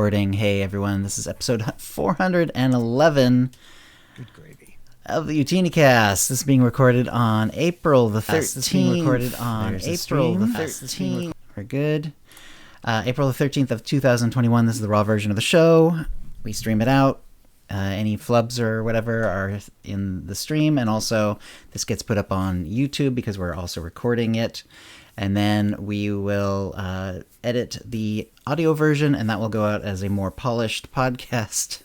recording. Hey everyone, this is episode 411 Good gravy. of the OotiniCast. This is being recorded on April the 13th. This is being recorded on April the 13th. We're good. April the 13th of 2021. This is the raw version of the show. We stream it out. Any flubs or whatever are in the stream, and also this gets put up on YouTube because we're also recording it. And then we will edit the audio version, and that will go out as a more polished podcast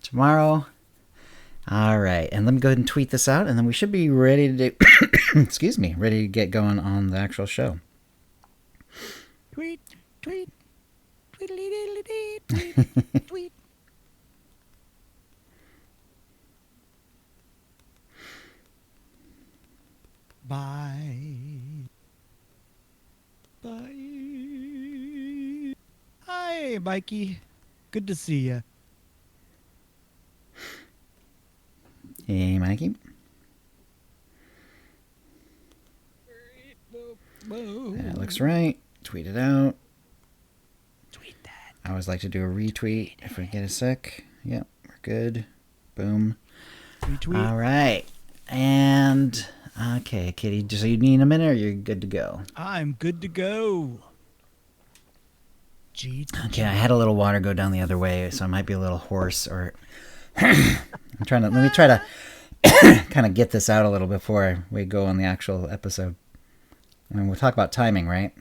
tomorrow. All right, and let me go ahead and tweet this out, and then we should be ready to ready to get going on the actual show. Tweet, tweet, tweet, tweet. Bye. Bye. Hi, Mikey. Good to see you. Hey, Mikey. That looks right. Tweet it out. Tweet that. I always like to do a retweet if we get a sec. Yep, we're good. Boom. Retweet. All right. And, okay, Kitty, so you need a minute or you're good to go? I'm good to go. Gee. Okay, I had a little water go down the other way, so I might be a little hoarse, or let me try to kind of get this out a little before we go on the actual episode. And we'll talk about timing, right?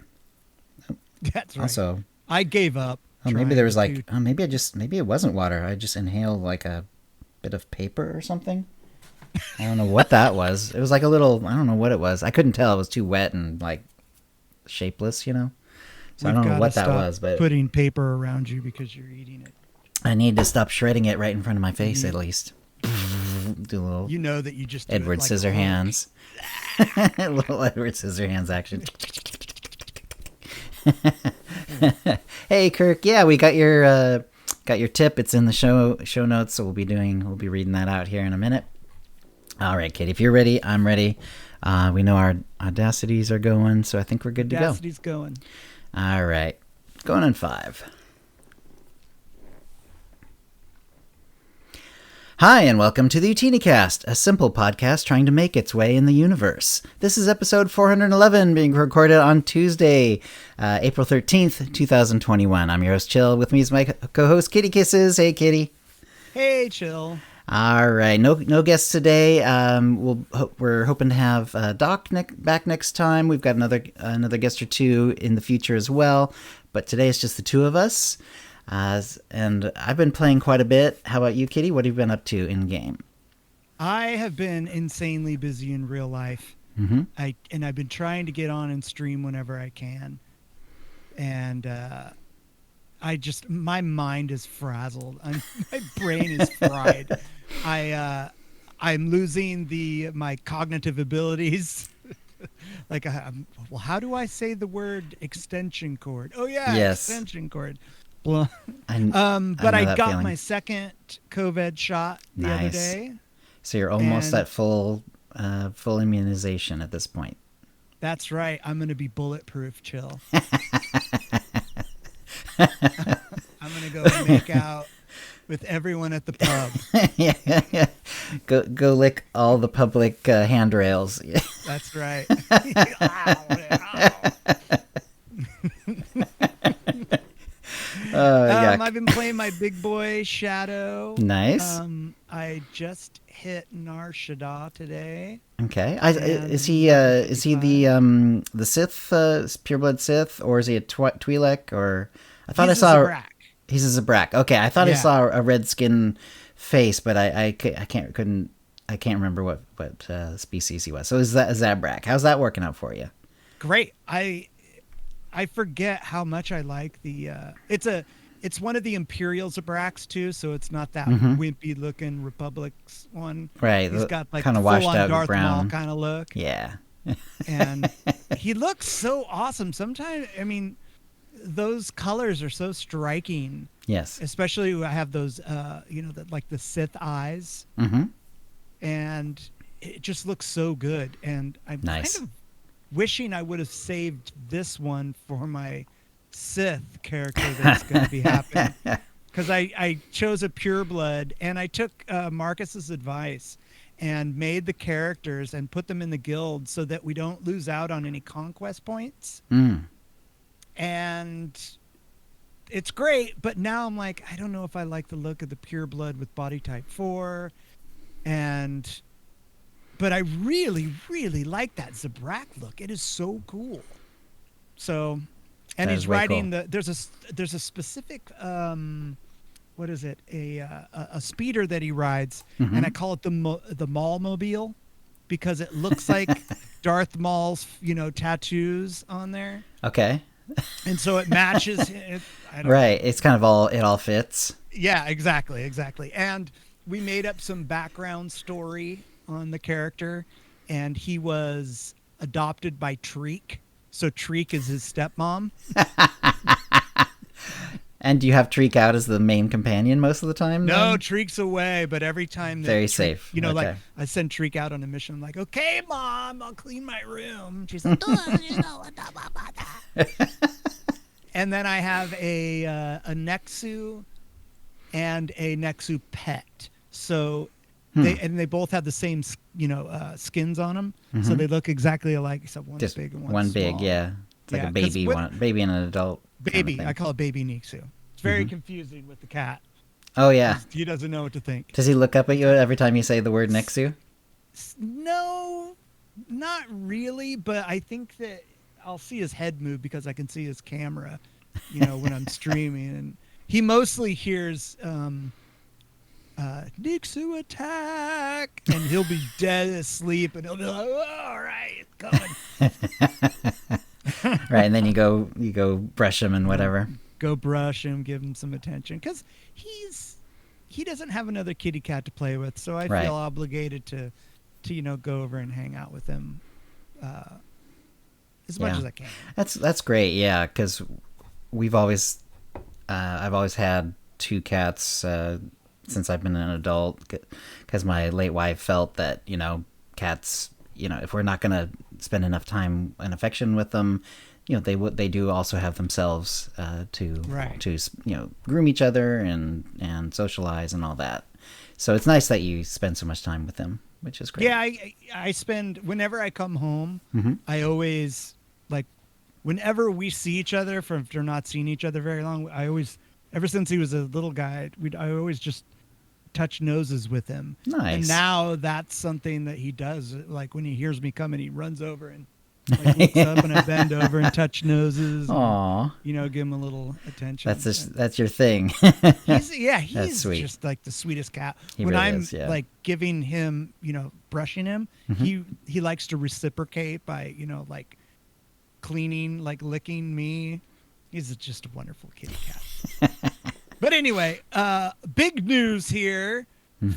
That's right. Also, I gave up. maybe there was maybe it wasn't water. I just inhaled like a bit of paper or something. I don't know what that was. It was like a little, I don't know what it was. I couldn't tell. It was too wet and like shapeless, you know? So I don't know what that was, but putting paper around you because you're eating it. I need to stop shredding it right in front of my face at least. Do a little, you know that you just Edward Scissorhands. Little Edward Scissorhands action. Hey Kirk, yeah, we got your tip. It's in the show notes, so we'll be reading that out here in a minute. All right, Kitty, if you're ready, I'm ready. We know our audacities are going, so I think we're good to go. Audacity's going. All right, going in 5. Hi, and welcome to the OotiniCast, a simple podcast trying to make its way in the universe. This is episode 411, being recorded on Tuesday, April 13th, 2021. I'm your host, Chill. With me is my co-host, KittyKissz. Hey, Kitty. Hey, Chill. All right, no guests today. We're hoping to have Doc back next time. We've got another guest or two in the future as well, but today it's just the two of us. And I've been playing quite a bit. How about you, Kitty? What have you been up to in game? I have been insanely busy in real life. Mm-hmm. I've been trying to get on and stream whenever I can, and my mind is frazzled. My brain is fried. I'm losing my cognitive abilities. Well, how do I say the word extension cord? Oh yeah, yes. Extension cord. But I got my second COVID shot the other day. So you're almost at full immunization at this point. That's right. I'm going to be bulletproof, Chill. I'm going to go and make out with everyone at the pub. Yeah. Go lick all the public handrails. That's right. I've been playing my big boy Shadow. Nice. I just hit Nar Shaddaa today. Okay. Is he the Sith, pureblood Sith, or is he a Twi'lek? Or I thought he's I saw Zabrak. He's a Zabrak. Okay, I thought I saw a red skin face, but I can't remember what species he was. So is that Zabrak? How's that working out for you? Great. I forget how much I like the it's one of the Imperial Zabraks too, so it's not that wimpy looking Republic's one. Right. He's got like kind of washed out Darth brown Maul kind of look. Yeah. And he looks so awesome. Sometimes, I mean, those colors are so striking. Yes. Especially when I have those like the Sith eyes. Mm-hmm. And it just looks so good. And I'm kind of wishing I would have saved this one for my Sith character that's going to be happening. Because I chose a pureblood, and I took Marcus's advice and made the characters and put them in the guild so that we don't lose out on any conquest points. And it's great, but now I'm like, I don't know if I like the look of the pureblood with body type 4. But I really, really like that Zabrak look. It is so cool. So, and he's riding cool. There's a specific what is it? A speeder that he rides, and I call it the Maulmobile because it looks like Darth Maul's tattoos on there. Okay. And so it matches. Right. It's kind of it all fits. Yeah, exactly. And we made up some background story on the character, and he was adopted by Treek. So Treek is his stepmom. And do you have Treek out as the main companion most of the time? No, Treek's away, but every time very safe. Okay. Like I send Treek out on a mission. I'm like, okay, Mom, I'll clean my room. She's like, blah, blah, blah. And then I have a Nexu and a Nexu pet. So they both have the same skins on them, so they look exactly alike except one's big and one's small. Big, yeah. It's like a baby baby and an adult. Baby, I call it baby Nexu. It's very confusing with the cat. Oh yeah, he doesn't know what to think. Does he look up at you every time you say the word Nexu? No, not really. But I think that I'll see his head move because I can see his camera, when I'm streaming, and he mostly hears Nexu attack, and he'll be dead asleep, and he'll be like, oh, all right, it's coming. Right, and then you go brush him and whatever. Go brush him, give him some attention, because he doesn't have another kitty cat to play with, so I feel obligated to go over and hang out with him as much as I can. That's great, yeah, because I've always had 2 cats since I've been an adult, because my late wife felt that cats, if we're not gonna spend enough time and affection with them, they do also have themselves to groom each other and socialize and all that. So it's nice that you spend so much time with them, which is great. Yeah, I spend, whenever I come home, I always, whenever we see each other, if we're not seeing each other very long, ever since he was a little guy, I always just touch noses with him. Nice. And now that's something that he does. Like when he hears me coming, he runs over and looks up, and I bend over and touch noses. Aww. And, give him a little attention. That's your thing. He's sweet. Just like the sweetest cat. When I'm giving him, brushing him, he likes to reciprocate by, cleaning, licking me. He's just a wonderful kitty cat. But anyway, big news here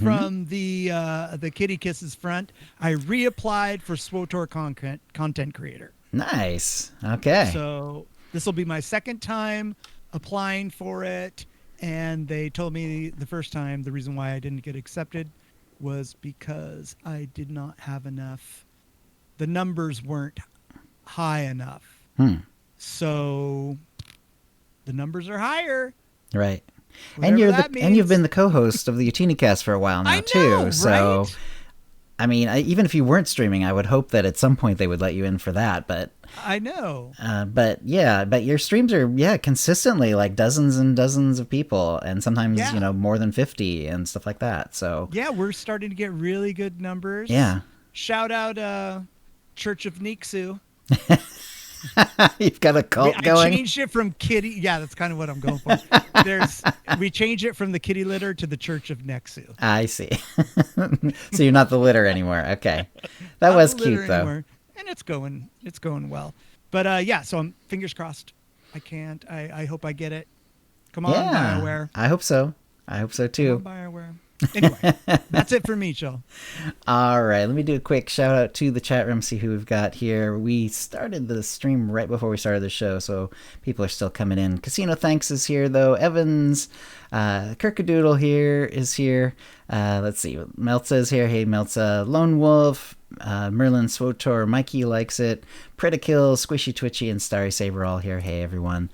from the KittyKissz front. I reapplied for SWTOR content creator. Nice. Okay. So this will be my second time applying for it, and they told me the first time the reason why I didn't get accepted was because I did not have enough. The numbers weren't high enough. So the numbers are higher. Right. Whatever And you've been the co-host of the UtiniCast for a while now too. So right? I mean, even if you weren't streaming, I would hope that at some point they would let you in for that, but I know. But your streams are consistently like dozens and dozens of people, and sometimes more than 50 and stuff like that. So yeah, we're starting to get really good numbers. Yeah. Shout out Church of Nexu. You've got a cult going. I changed it from kitty. Yeah, that's kind of what I'm going for. We changed it from the kitty litter to the Church of Nexu. I see. So you're not the litter anymore. Okay, that was cute though. Anymore. And it's going well. But so I'm fingers crossed. I hope I get it. Come on, BioWare. I hope so too. Come on, BioWare. Anyway, that's it for me, Joe. All right, let me do a quick shout out to the chat room, see who we've got here. We started the stream right before we started the show, so people are still coming in. Casino Thanks is here, though. Evans, Kirkadoodle is here. Let's see, Meltza is here. Hey, Meltza. Lone Wolf, Merlin SWTOR, Mikey likes it. Predakill, Squishy Twitchy, and Starry Saber all here. Hey, everyone.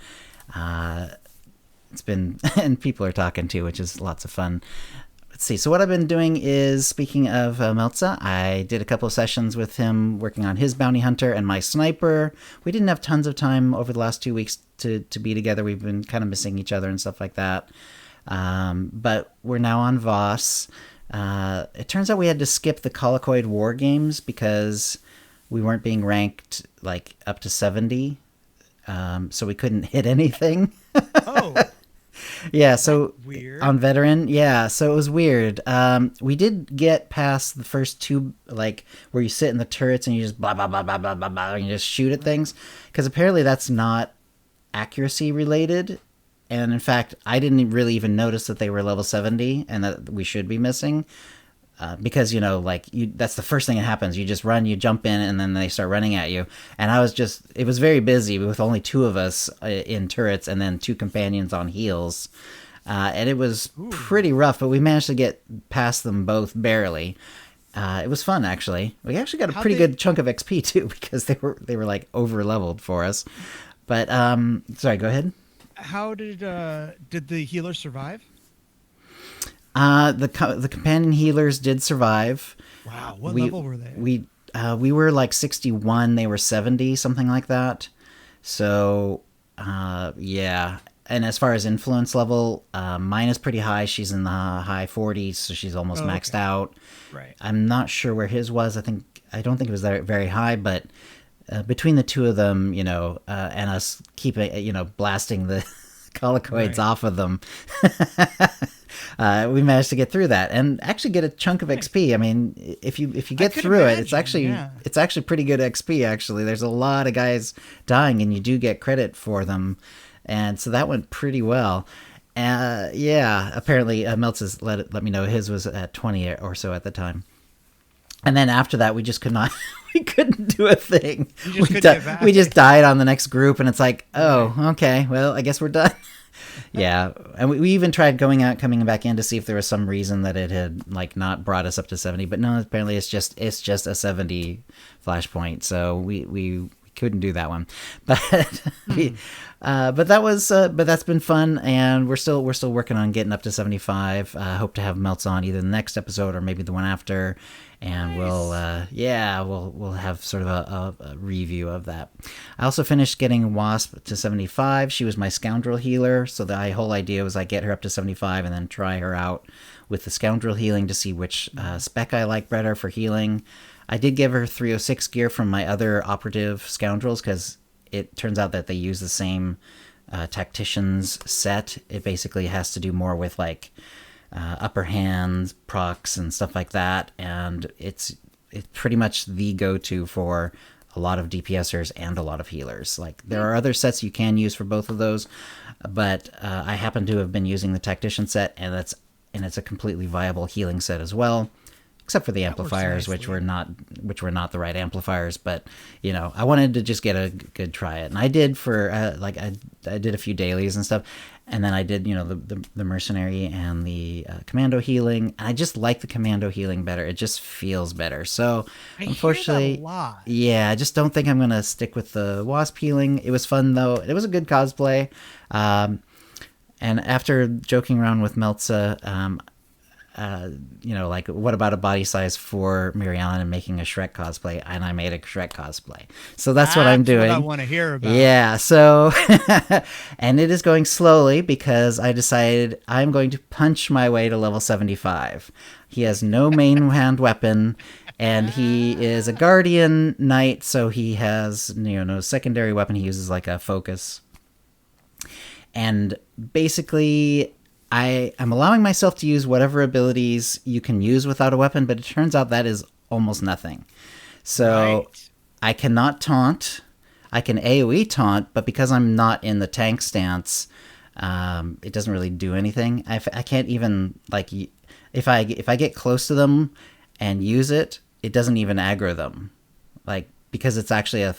It's been, and people are talking too, which is lots of fun. Let's see. So what I've been doing is, speaking of Meltza, I did a couple of sessions with him working on his bounty hunter and my sniper. We didn't have tons of time over the last 2 weeks to be together. We've been kind of missing each other and stuff like that. But we're now on Voss. It turns out we had to skip the Colicoid War games because we weren't being ranked like up to 70. So we couldn't hit anything. Oh. Yeah, so weird. On veteran, yeah, so it was weird. We did get past the first two, like where you sit in the turrets and you just blah blah blah blah blah blah blah, and you just shoot at things, because apparently that's not accuracy related, and in fact, I didn't really even notice that they were level 70 and that we should be missing. Because, you know, like, that's the first thing that happens. You just run, you jump in, and then they start running at you. And it was very busy with only two of us in turrets and then two companions on heals. And it was pretty rough, but we managed to get past them both barely. It was fun, actually. We actually got a pretty good chunk of XP, too, because they were like, over-leveled for us. But, sorry, go ahead. How did the healer survive? The companion healers did survive. Wow, what level were they? We were like 61, they were 70, something like that. So, yeah. And as far as influence level, mine is pretty high. She's in the high 40s, so she's almost maxed out. Right. I'm not sure where his was. I don't think it was very high, but between the two of them, you know, and us keeping, you know, blasting the colicoids off of them. We managed to get through that and actually get a chunk of XP. I mean, if you get through it, it's actually pretty good XP. Actually, there's a lot of guys dying, and you do get credit for them, and so that went pretty well. Yeah, apparently Meltz let me know his was at 20 or so at the time. And then after that, we just could not, we couldn't do a thing. We just died on the next group, and it's like, oh, okay, well, I guess we're done. Yeah, and we even tried coming back in to see if there was some reason that it had like not brought us up to 70, but no, apparently it's just a 70 flashpoint, so we couldn't do that one. But but that's been fun, and we're still working on getting up to 75. Hope to have Melts on either the next episode or maybe the one after, and nice. we'll have sort of a review of that. I also finished getting Wasp to 75. She was my scoundrel healer, so the whole idea was I get her up to 75 and then try her out with the scoundrel healing to see which spec I like better for healing. I did give her 306 gear from my other operative scoundrels because it turns out that they use the same tactician's set. It basically has to do more with like upper hands, procs, and stuff like that, and it's pretty much the go-to for a lot of DPSers and a lot of healers. Like, there are other sets you can use for both of those, but I happen to have been using the tactician set, and it's a completely viable healing set as well. Except for the amplifiers, which were not the right amplifiers, but you know, I wanted to just get a good try at, and I did for I did a few dailies and stuff, and then I did, you know, the mercenary and the commando healing, and I just like the commando healing better. It just feels better. So unfortunately, hear that a lot. Yeah, I just don't think I'm gonna stick with the Wasp healing. It was fun though. It was a good cosplay, and after joking around with Meltza, you know, like, what about a body size for Mary Ellen and making a Shrek cosplay? And I made a Shrek cosplay. So that's what I'm doing. What I want to hear about. Yeah, so, and it is going slowly because I decided I'm going to punch my way to level 75. He has no main hand weapon, and he is a Guardian Knight, so he has, you know, no secondary weapon. He uses like a focus. And basically, I'm allowing myself to use whatever abilities you can use without a weapon, but it turns out that is almost nothing. So I cannot taunt. I can AoE taunt, but because I'm not in the tank stance, it doesn't really do anything. I can't even, like, if I get close to them and use it, it doesn't even aggro them. Like, because it's actually an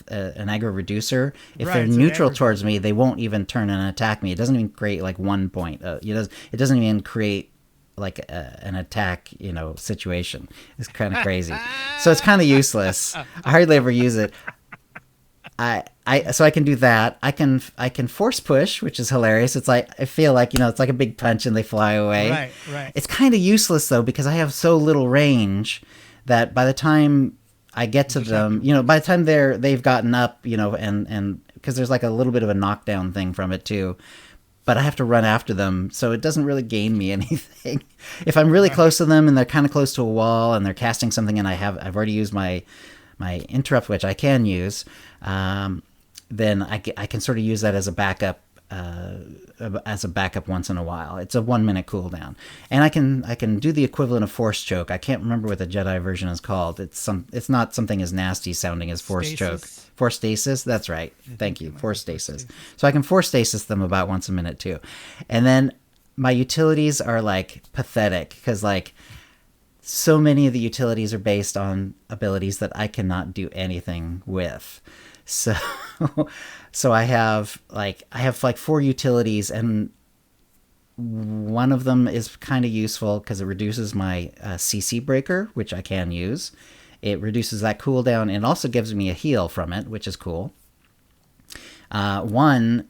aggro reducer. If they're neutral towards me, they won't even turn and attack me. It doesn't even create like 1 point. It doesn't even create like an attack, you know, situation. It's kind of crazy. So it's kind of useless. I hardly ever use it. I I can do that. I can force push, which is hilarious. It's like I feel like it's like a big punch and they fly away. Right. It's kind of useless though because I have so little range that by the time I get to them, by the time they've gotten up, and because there's like a little bit of a knockdown thing from it too. But I have to run after them, so it doesn't really gain me anything. If I'm really close to them and they're kind of close to a wall and they're casting something and I've already used my interrupt, which I can use, then I can sort of use that as a backup once in a while. It's a 1 minute cooldown, and I can do the equivalent of force choke. I can't remember what the Jedi version is called. It's not something as nasty sounding as force choke. Force stasis. That's right. Thank you. Force stasis. So I can force stasis them about once a minute too, and then my utilities are like pathetic because like so many of the utilities are based on abilities that I cannot do anything with. So I have like 4 utilities, and one of them is kind of useful because it reduces my CC breaker, which I can use. It reduces that cooldown and also gives me a heal from it, which is cool. One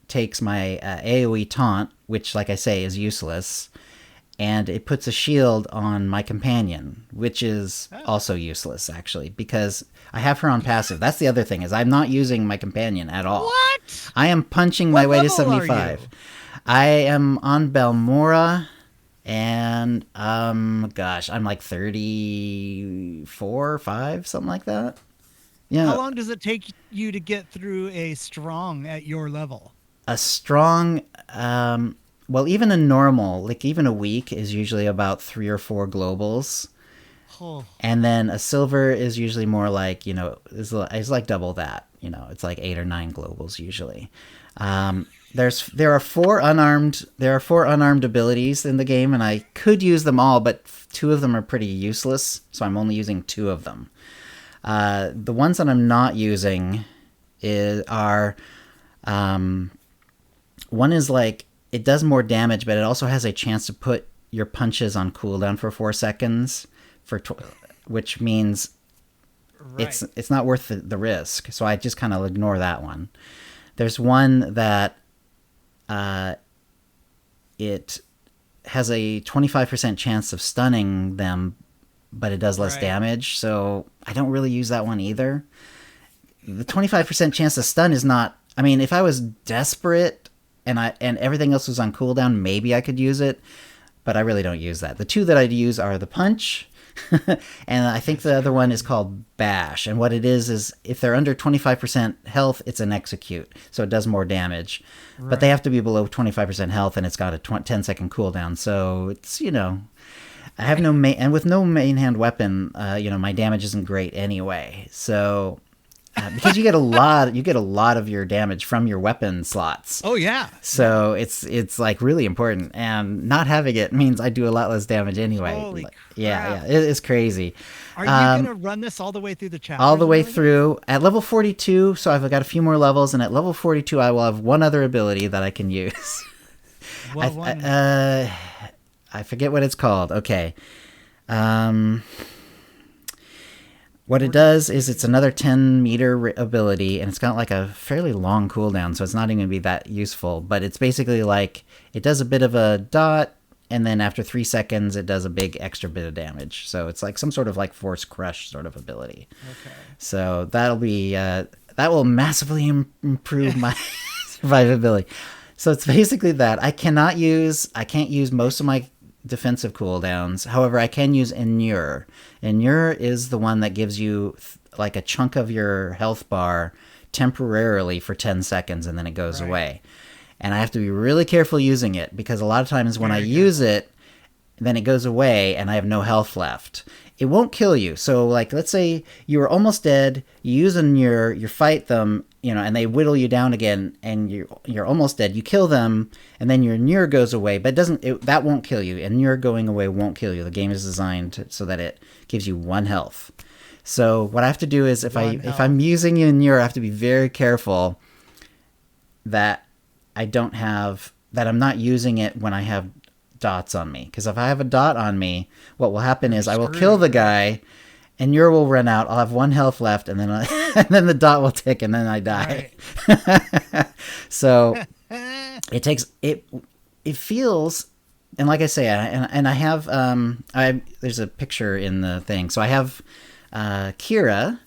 takes my AoE taunt, which, like I say, is useless, and it puts a shield on my companion, which is also useless, actually, because I have her on passive. That's the other thing, is I'm not using my companion at all. What? I am punching my way to 75. I am on Balmora, and, I'm like 34, 5, something like that. Yeah. How long does it take you to get through a strong at your level? A strong, well, even a normal, like even a week is usually about 3 or 4 globals. Oh. And then a silver is usually more like, it's like double that. It's like 8 or 9 globals usually. There are 4 unarmed abilities in the game, and I could use them all, but 2 of them are pretty useless, so I'm only using 2 of them. The ones that I'm not using are one is like, it does more damage, but it also has a chance to put your punches on cooldown for 4 seconds, which means it's not worth the risk. So I just kind of ignore that one. There's one that it has a 25% chance of stunning them, but it does less damage. So I don't really use that one either. The 25% chance to stun is not. I mean, if I was desperate and everything else was on cooldown, maybe I could use it, but I really don't use that. The 2 that I'd use are the punch, and I think the other one is called bash. And what it is if they're under 25% health, it's an execute, so it does more damage. Right. But they have to be below 25% health, and it's got a 10-second cooldown. So it's I have no main, and with no main hand weapon, my damage isn't great anyway. So. Because you get a lot of your damage from your weapon slots. Oh yeah. So it's like really important, and not having it means I do a lot less damage anyway. Holy crap. Yeah, it is crazy. Are you gonna run this all the way through the chapter? All the way through at level 42. So I've got a few more levels, and at level 42, I will have one other ability that I can use. What one? I forget what it's called. Okay. What it does is it's another 10-meter ability, and it's got like a fairly long cooldown, so it's not even going to be that useful. But it's basically like it does a bit of a dot, and then after 3 seconds, it does a big extra bit of damage. So it's like some sort of like force crush sort of ability. Okay. So that'll be that will massively improve my survivability. So it's basically that. I can't use most of my defensive cooldowns. However, I can use Endure. Endure is the one that gives you like a chunk of your health bar temporarily for 10 seconds, and then it goes away. And I have to be really careful using it, because a lot of times when I use it, then it goes away and I have no health left. It won't kill you. So like, let's say you were almost dead, you use Endure, you fight them, and they whittle you down again, and you're almost dead. You kill them, and then your Endure goes away, but that won't kill you. Endure going away won't kill you. The game is designed so that it gives you 1 health. So what I have to do is, if I'm using Endure, I have to be very careful that I'm not using it when I have dots on me. Because if I have a dot on me, what will happen is I will kill the guy, and your will run out. I'll have 1 health left, and then and then the dot will tick, and then I die. Right. So it takes it. It feels, and like I say, I have there's a picture in the thing. So I have Kira,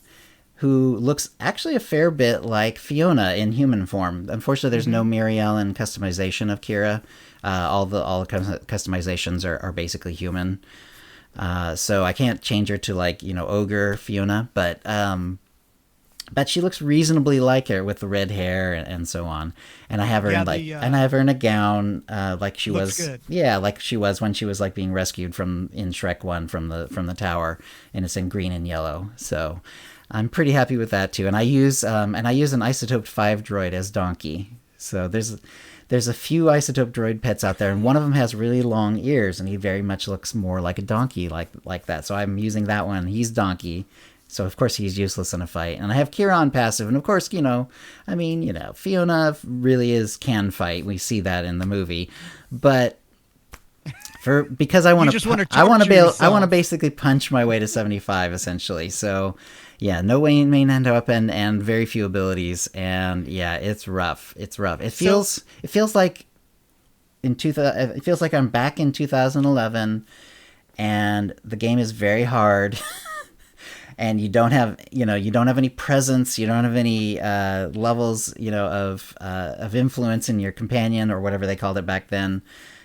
who looks actually a fair bit like Fiona in human form. Unfortunately, there's no Miriellen customization of Kira. All the customizations are basically human. So I can't change her to like, ogre Fiona, but she looks reasonably like her with the red hair and so on. And I have her in a gown, like she was, good. Yeah, like she was when she was like being rescued in Shrek 1 from the tower, and it's in green and yellow. So I'm pretty happy with that too. And I use an Isotope 5 droid as Donkey. So there's a few Isotope droid pets out there, and one of them has really long ears, and he very much looks more like a donkey, like that. So I'm using that one. He's Donkey, so of course he's useless in a fight. And I have Kira on passive, and of course, Fiona really can fight. We see that in the movie, but because I want to basically punch my way to 75 essentially. So. Yeah, no main weapon and very few abilities, and yeah, it's rough. It feels like it feels like I'm back in 2011, and the game is very hard, and you don't have any presence, you don't have any levels, of influence in your companion or whatever they called it back then.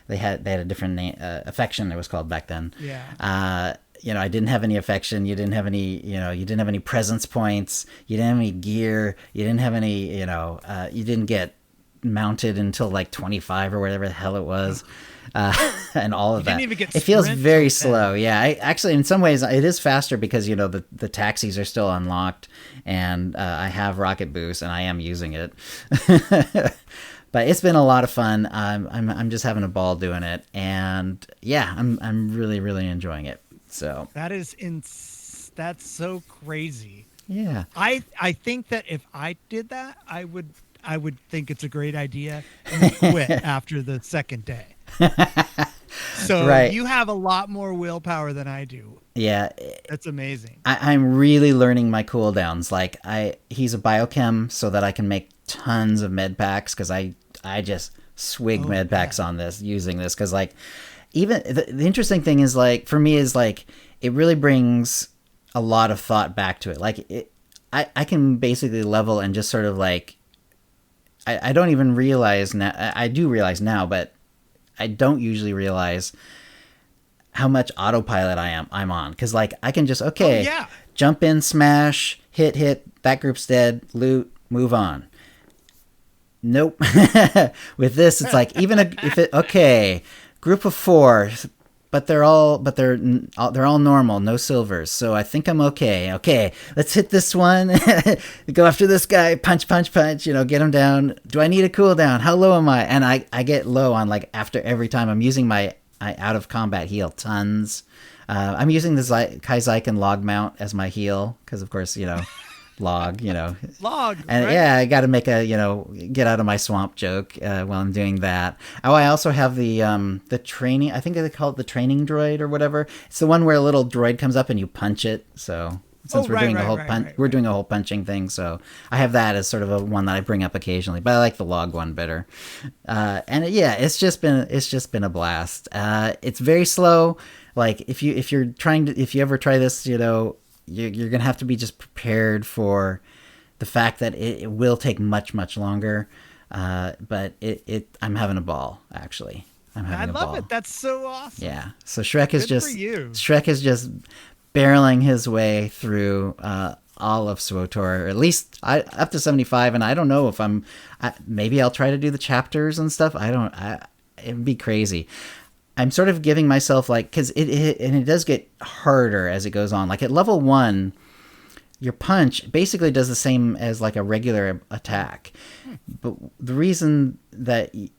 They had a different name, affection. It was called back then. Yeah. I didn't have any affection. You didn't have any presence points. You didn't have any gear. You didn't have any, you didn't get mounted until like 25 or whatever the hell it was. And all of that. It feels very slow. Yeah. Actually, in some ways it is faster because, the taxis are still unlocked, and I have rocket boost and I am using it. But it's been a lot of fun. I'm just having a ball doing it. And yeah, I'm really, really enjoying it. So that's so crazy. Yeah. I think that if I did that, I would think it's a great idea and quit after the second day. So right. You have a lot more willpower than I do. Yeah. That's amazing. I'm really learning my cooldowns. Like he's a biochem so that I can make tons of med packs, because I just swig med packs on this, using this, because like even the interesting thing is, like, for me, is like it really brings a lot of thought back to it. Like I can basically level and just sort of like I don't even realize now. I do realize now, but I don't usually realize how much autopilot I'm on, because like I can just jump in, smash, hit, that group's dead, loot, move on. Nope. With this, it's like group of 4, but they're all normal, no silvers. So I think I'm okay. Okay, let's hit this one. Go after this guy. Punch. Get him down. Do I need a cooldown? How low am I? And I get low on, like, after every time. I'm using my out of combat heal tons. I'm using the Kaizyken log mount as my heal because, of course, log, log, and right? Yeah, I got to make a get out of my swamp joke while I'm doing that. Oh, I also have the training. I think they call it the training droid or whatever. It's the one where a little droid comes up and you punch it. So since we're doing we're doing a whole punching thing, so I have that as sort of a one that I bring up occasionally. But I like the log one better. It's just been a blast. It's very slow. Like if you ever try this, you're gonna have to be just prepared for the fact that it will take much, much longer. But I'm having a ball, actually. I love it. That's so awesome. Yeah. So Shrek is just barreling his way through all of SWTOR, or at least up to 75. And I don't know if maybe I'll try to do the chapters and stuff. It'd be crazy. I'm sort of giving myself, like, because it does get harder as it goes on. Like at level 1, your punch basically does the same as like a regular attack. But the reason that you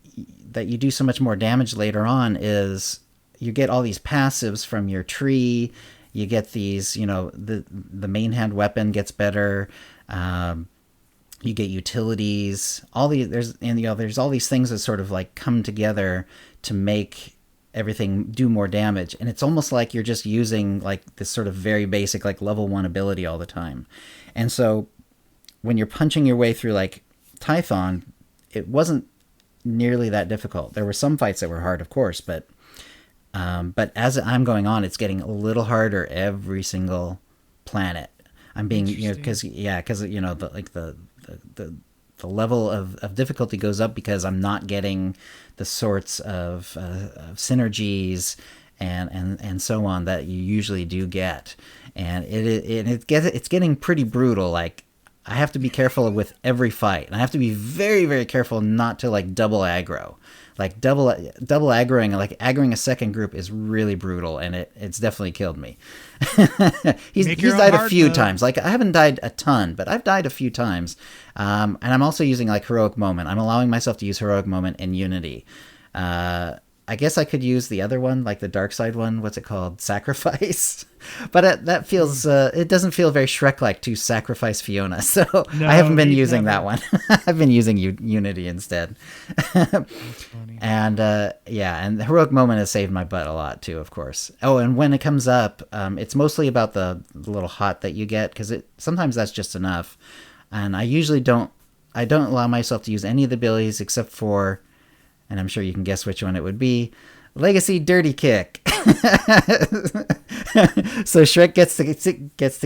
do so much more damage later on is you get all these passives from your tree. You get these, the main hand weapon gets better. You get utilities. There's all these things that sort of like come together to make everything do more damage. And it's almost like you're just using like this sort of very basic like level 1 ability all the time. And so when you're punching your way through like Tython, it wasn't nearly that difficult. There were some fights that were hard, of course, but as I'm going on, it's getting a little harder every single planet. I'm being, because the level of difficulty goes up because I'm not getting the sorts of synergies and so on that you usually do get, and it's getting pretty brutal. Like, I have to be careful with every fight, and I have to be very, very careful not to like double aggro. Like double aggroing, like aggroing a second group is really brutal, and it's definitely killed me. he's died a few times. Like, I haven't died a ton, but I've died a few times. And I'm also using like Heroic Moment. I'm allowing myself to use Heroic Moment in Unity. I guess I could use the other one, like the dark side one. What's it called? Sacrifice. But that feels, it doesn't feel very Shrek-like to sacrifice Fiona. So no, I haven't been using that one. I've been using Unity instead. That's funny. And and the Heroic Moment has saved my butt a lot too, of course. Oh, and when it comes up, it's mostly about the little hot that you get, because sometimes that's just enough. And I usually don't allow myself to use any of the abilities except for, and I'm sure you can guess which one it would be, Legacy Dirty Kick. So Shrek gets to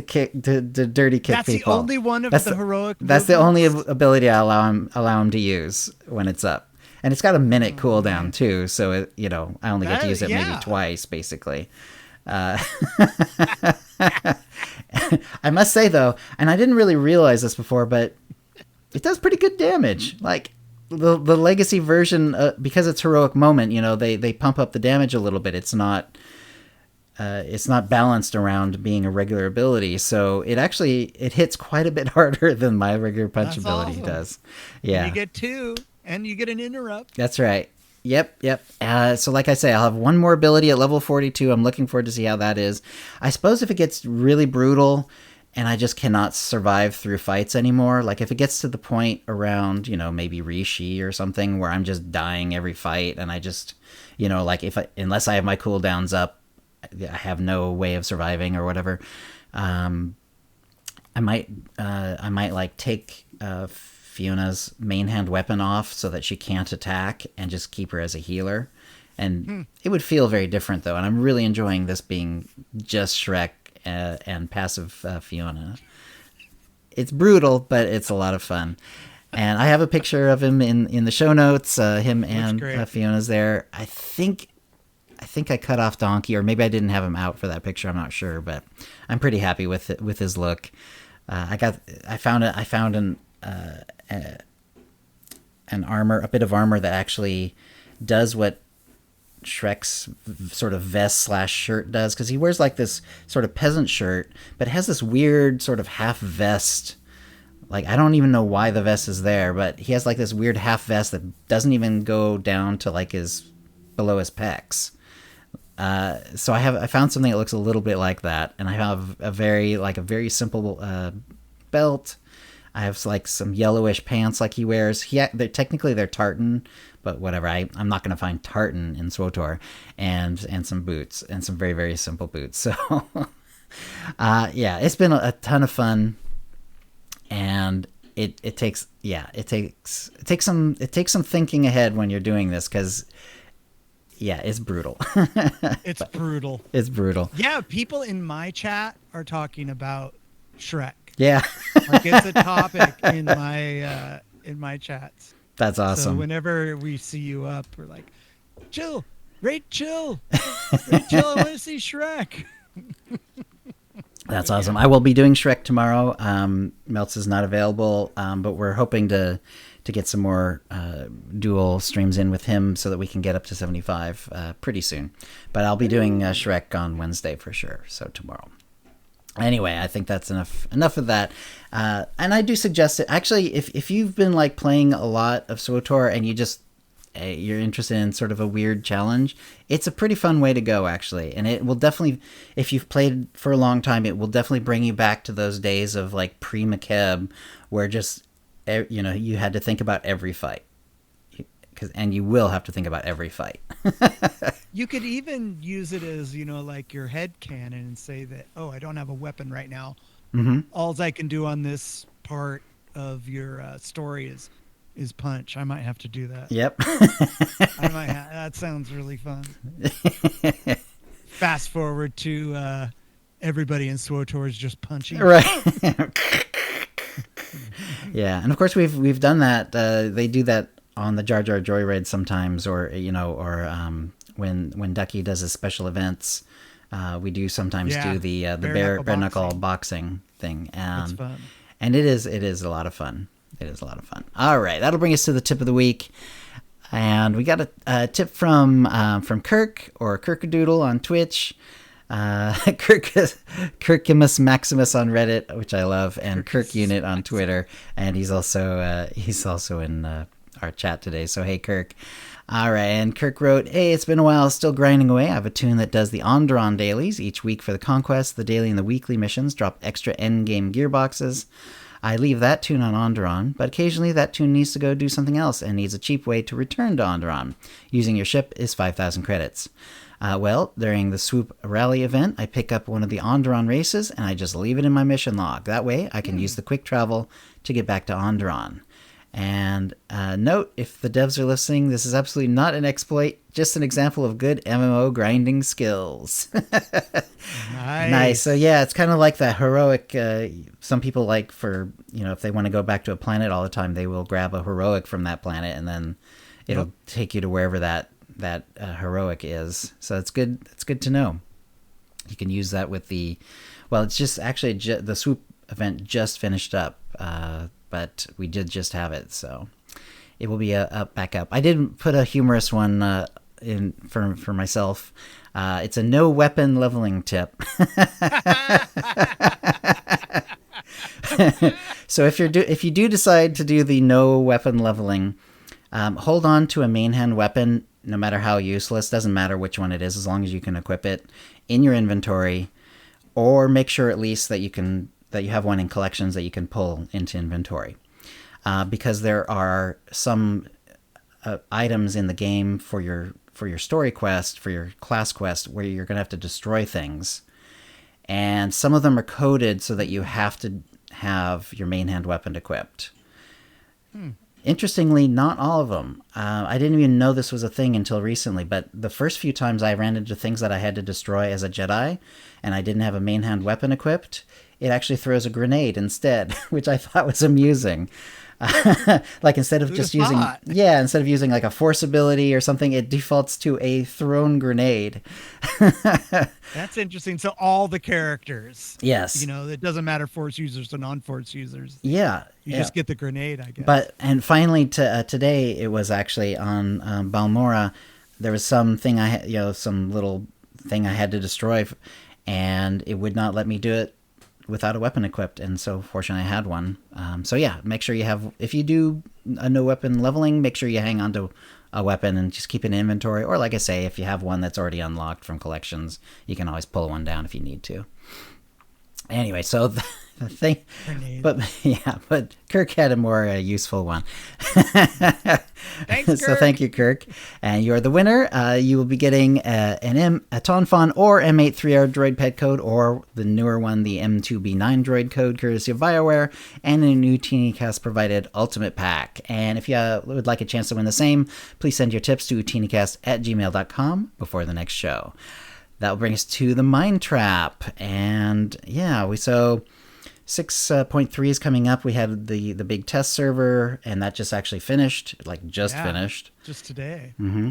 kick the dirty kick that's people. That's the only one of the heroic. That's the only ability I allow him to use when it's up, and it's got a minute cooldown too. So I only get to use it maybe twice, basically. I must say though, and I didn't really realize this before, but it does pretty good damage. Like, the legacy version, because it's Heroic Moment, they pump up the damage a little bit. It's not balanced around being a regular ability, so it hits quite a bit harder than my regular punch ability does. Yeah, you get 2, and you get an interrupt. That's right. Yep. So like I say, I'll have one more ability at level 42. I'm looking forward to see how that is. I suppose if it gets really brutal and I just cannot survive through fights anymore, like if it gets to the point around, maybe Rishi or something where I'm just dying every fight, and I just, like unless I have my cooldowns up, I have no way of surviving or whatever. I might like take Fiona's main hand weapon off so that she can't attack, and just keep her as a healer. And it would feel very different though, and I'm really enjoying this being just Shrek and passive Fiona. It's brutal, but it's a lot of fun. And I have a picture of him in the show notes. Him and Fiona's there. I think I cut off Donkey, or maybe I didn't have him out for that picture. I'm not sure, but I'm pretty happy with his look. I found an armor, a bit of armor that actually does what Shrek's sort of vest / shirt does, because he wears like this sort of peasant shirt, but it has this weird sort of half vest. Like, I don't even know why the vest is there, but he has like this weird half vest that doesn't even go down to like below his pecs. So I found something that looks a little bit like that, and I have a very simple belt. I have like some yellowish pants like he wears. Technically they're tartan, but whatever. I'm not going to find tartan in SWTOR, and some boots, and some very, very simple boots. So it's been a ton of fun, and it takes some thinking ahead when you're doing this, because it's brutal. It's brutal. It's brutal. Yeah, people in my chat are talking about Shrek. Yeah. Like, it's a topic in my chats. That's awesome. So whenever we see you up, we're like, chill. Rate chill. Rate chill. I want to see Shrek. That's awesome. I will be doing Shrek tomorrow. Melts is not available, but we're hoping to get some more dual streams in with him so that we can get up to 75 pretty soon. But I'll be doing Shrek on Wednesday for sure, so tomorrow. Anyway, I think that's enough of that. And I do suggest it. Actually, if you've been like playing a lot of SWTOR and you're interested in sort of a weird challenge, it's a pretty fun way to go, actually. And it will definitely, if you've played for a long time, it will definitely bring you back to those days of like pre-Makeb, where just, you had to think about every fight. And you will have to think about every fight. You could even use it as, like your head cannon and say that, oh, I don't have a weapon right now. Mm-hmm. All I can do on this part of your story is punch. I might have to do that. Yep. That sounds really fun. Fast forward to everybody in SWTOR is just punching. Right. Yeah, and of course we've done that. They do that on the Jar Jar Joyride sometimes, or when Ducky does his special events, we do sometimes do the bare knuckle boxing thing. It's fun. And it is a lot of fun. It is a lot of fun. All right, that'll bring us to the tip of the week. And we got a tip from Kirk, or Kirkadoodle on Twitch. Kirkimus Maximus on Reddit, which I love, and Kirk Unit on Twitter, and he's also in our chat today. So hey, Kirk. All right, and Kirk wrote, "Hey, it's been a while, still grinding away. I have a tune that does the Onderon dailies each week for the conquest. The daily and the weekly missions drop extra endgame gearboxes. I leave that tune on Onderon, but occasionally that tune needs to go do something else and needs a cheap way to return to Onderon. Using your ship is 5,000 credits. Well, during the Swoop Rally event, I pick up one of the Onderon races and I just leave it in my mission log. That way I can use the quick travel to get back to Onderon. And note, if the devs are listening, this is absolutely not an exploit, just an example of good MMO grinding skills." Nice. So yeah, it's kind of like that heroic. Some people like if they want to go back to a planet all the time, they will grab a heroic from that planet, and then it'll take you to wherever that heroic is. So it's good. It's good to know. You can use that with the. Well, it's just actually the swoop event just finished up, but we did just have it, so it will be back up. I did put a humorous one in for myself. It's a no weapon leveling tip. So if you do decide to do the no weapon leveling, hold on to a main hand weapon, no matter how useless. Doesn't matter which one it is, as long as you can equip it in your inventory, or make sure at least that you have one in collections that you can pull into inventory, because there are some items in the game for your story quest, for your class quest, where you're going to have to destroy things, and some of them are coded so that you have to have your main hand weapon equipped. Interestingly, not all of them. I didn't even know this was a thing until recently, but the first few times I ran into things that I had to destroy as a Jedi, and I didn't have a main hand weapon equipped, it actually throws a grenade instead, which I thought was amusing. Like instead of instead of using like a force ability or something, it defaults to a thrown grenade. That's interesting. So all the characters, yes, it doesn't matter force users or non-force users. Yeah, you just get the grenade, I guess. And finally, today it was actually on Balmora. There was something some little thing I had to destroy, and it would not let me do it without a weapon equipped, and so fortunately I had one. So yeah, make sure you have, if you do a no weapon leveling, make sure you hang on to a weapon and just keep it in inventory, or like I say, if you have one that's already unlocked from collections, you can always pull one down if you need to. Anyway, so the thing, but Kirk had a more useful one. Thanks, Kirk. So thank you, Kirk. And you're the winner. You will be getting a Tonfon or M83R droid pet code, or the newer one, the M2B9 droid code, courtesy of BioWare, and a new OotiniCast provided Ultimate Pack. And if you would like a chance to win the same, please send your tips to OotiniCast@gmail.com before the next show. That will bring us to the Mind Trap. And yeah, 6.3 is coming up. We had the big test server, and that just actually finished, finished. Just today. Mm-hmm.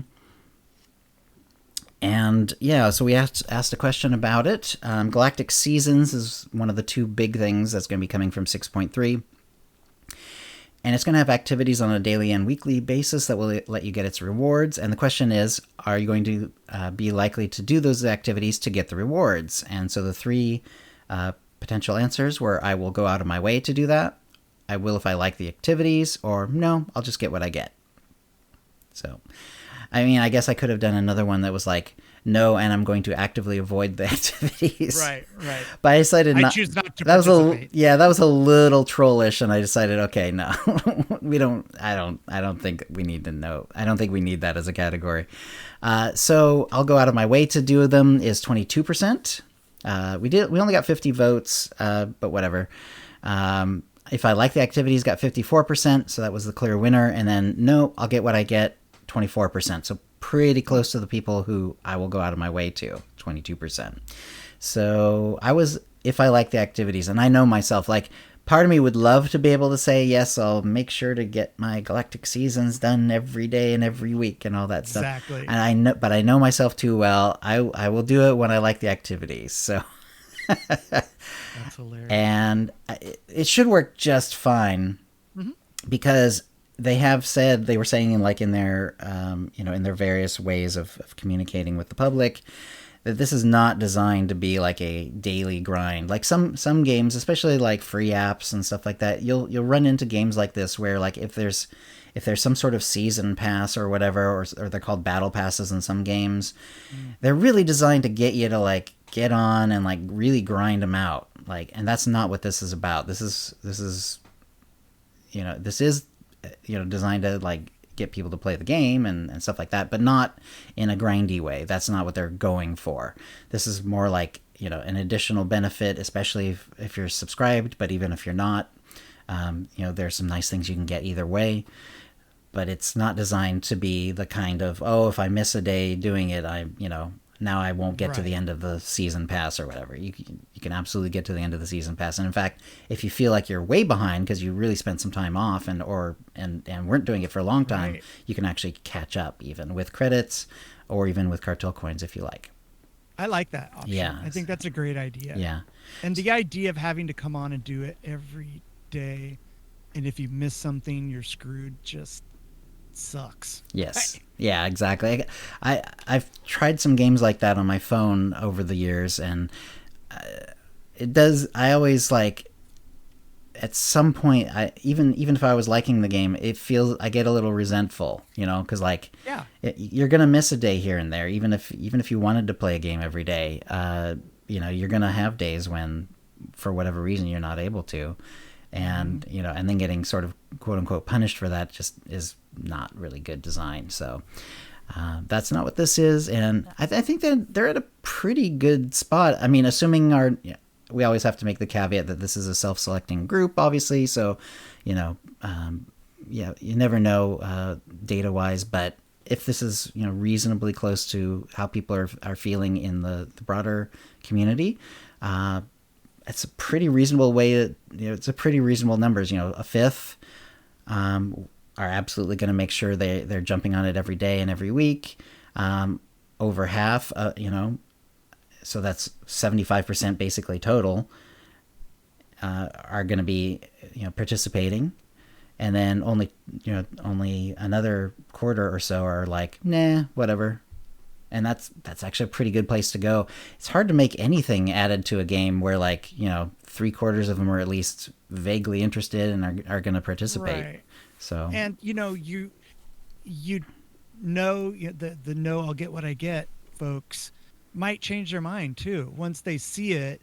And yeah, so we asked a question about it. Galactic Seasons is one of the two big things that's going to be coming from 6.3. And it's going to have activities on a daily and weekly basis that will let you get its rewards. And the question is, are you going to be likely to do those activities to get the rewards? And so the three potential answers were, I will go out of my way to do that, I will if I like the activities, or no, I'll just get what I get. So I mean, I guess I could have done another one that was like, no, and I'm going to actively avoid the activities. Right. But I decided not. I choose not to that participate. That was a little trollish, and I decided, okay, no, we don't. I don't think we need to know. I don't think we need that as a category. So I'll go out of my way to do them. Is 22%. We only got 50 votes, but whatever. If I like the activities, got 54%, so that was the clear winner. And then no, I'll get what I get, 24%. So pretty close to the people who I will go out of my way to, 22%. So if I like the activities, and I know myself, like, part of me would love to be able to say, yes, I'll make sure to get my Galactic Seasons done every day and every week and all that stuff. Exactly. And but I know myself too well. I will do it when I like the activities. So That's hilarious. And it should work just fine, because they have said, they were saying in their in their various ways of communicating with the public, that this is not designed to be like a daily grind. Like some games, especially like free apps and stuff like that, you'll run into games like this where, like, if there's some sort of season pass or whatever, or they're called battle passes in some games, they're really designed to get you to like get on and like really grind them out. Like, and that's not what this is about. This is designed to like get people to play the game and stuff like that, but not in a grindy way. That's not what they're going for. This is more like, an additional benefit, especially if you're subscribed, but even if you're not, there's some nice things you can get either way. But it's not designed to be the kind of, if I miss a day doing it, now I won't get to the end of the season pass or whatever. You can absolutely get to the end of the season pass. And in fact, if you feel like you're way behind because you really spent some time off and weren't doing it for a long time, you can actually catch up even with credits or even with cartel coins if you like. I like that option. Yeah. I think that's a great idea. Yeah. And the idea of having to come on and do it every day, and if you miss something, you're screwed, just sucks. Yes. Yeah, exactly. I've tried some games like that on my phone over the years, and it does. I always like, at some point, even if I was liking the game, I get a little resentful, because like, you're gonna miss a day here and there, even if you wanted to play a game every day. You're gonna have days when, for whatever reason, you're not able to, and and then getting sort of quote unquote punished for that just is not really good design. So that's not what this is, and I think that they're at a pretty good spot. I mean, assuming we always have to make the caveat that this is a self-selecting group, obviously, so you never know data-wise, but if this is reasonably close to how people are feeling in the broader community, it's a pretty reasonable way it's a pretty reasonable numbers. A fifth are absolutely going to make sure they're jumping on it every day and every week. Over half, so that's 75% basically total, are going to be participating, and then only another quarter or so are like, nah, whatever. And that's actually a pretty good place to go. It's hard to make anything added to a game where, like, 3/4 of them are at least vaguely interested and are going to participate. Right. So, and the no, I'll get what I get folks might change their mind too once they see it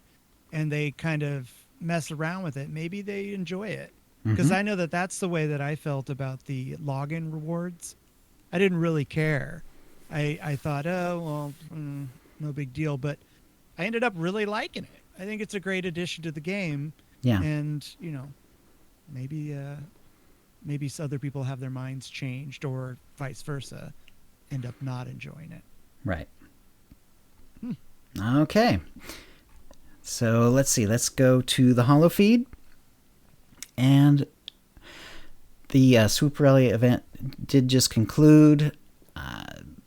and they kind of mess around with it. Maybe they enjoy it, because I know that's the way that I felt about the login rewards. I didn't really care. I thought, no big deal, but I ended up really liking it. I think it's a great addition to the game. Yeah. And maybe other people have their minds changed, or vice versa, end up not enjoying it. Right. Okay. So let's see. Let's go to the holo feed. And the Swoop Rally event did just conclude.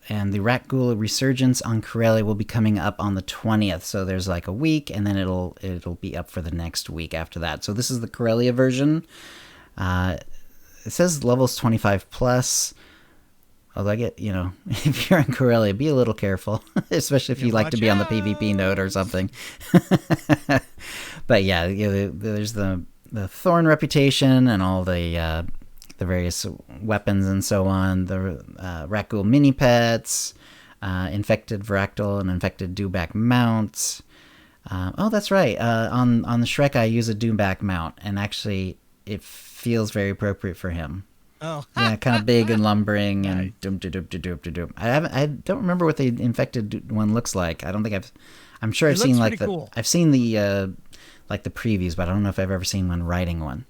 And the Rakghoul Resurgence on Corellia will be coming up on the 20th. So there's like a week, and then it'll be up for the next week after that. So this is the Corellia version. It says levels 25 plus. Although I get, if you're in Corellia, be a little careful, especially if you like to be on the PvP node or something. But yeah, there's the Thorn reputation and all the the various weapons and so on. The Rakghoul mini pets, infected Vractal and infected Dewback mounts. Oh, that's right. On the Shrek, I use a Dewback mount, and actually, it feels very appropriate for him. Oh, yeah, kind of big and lumbering Nice. and doom doom doom doom doom. I don't remember what the infected one looks like. I don't think I'm sure It I've seen looks like pretty cool. I've seen the like the previews, but I don't know if I've ever seen one riding one.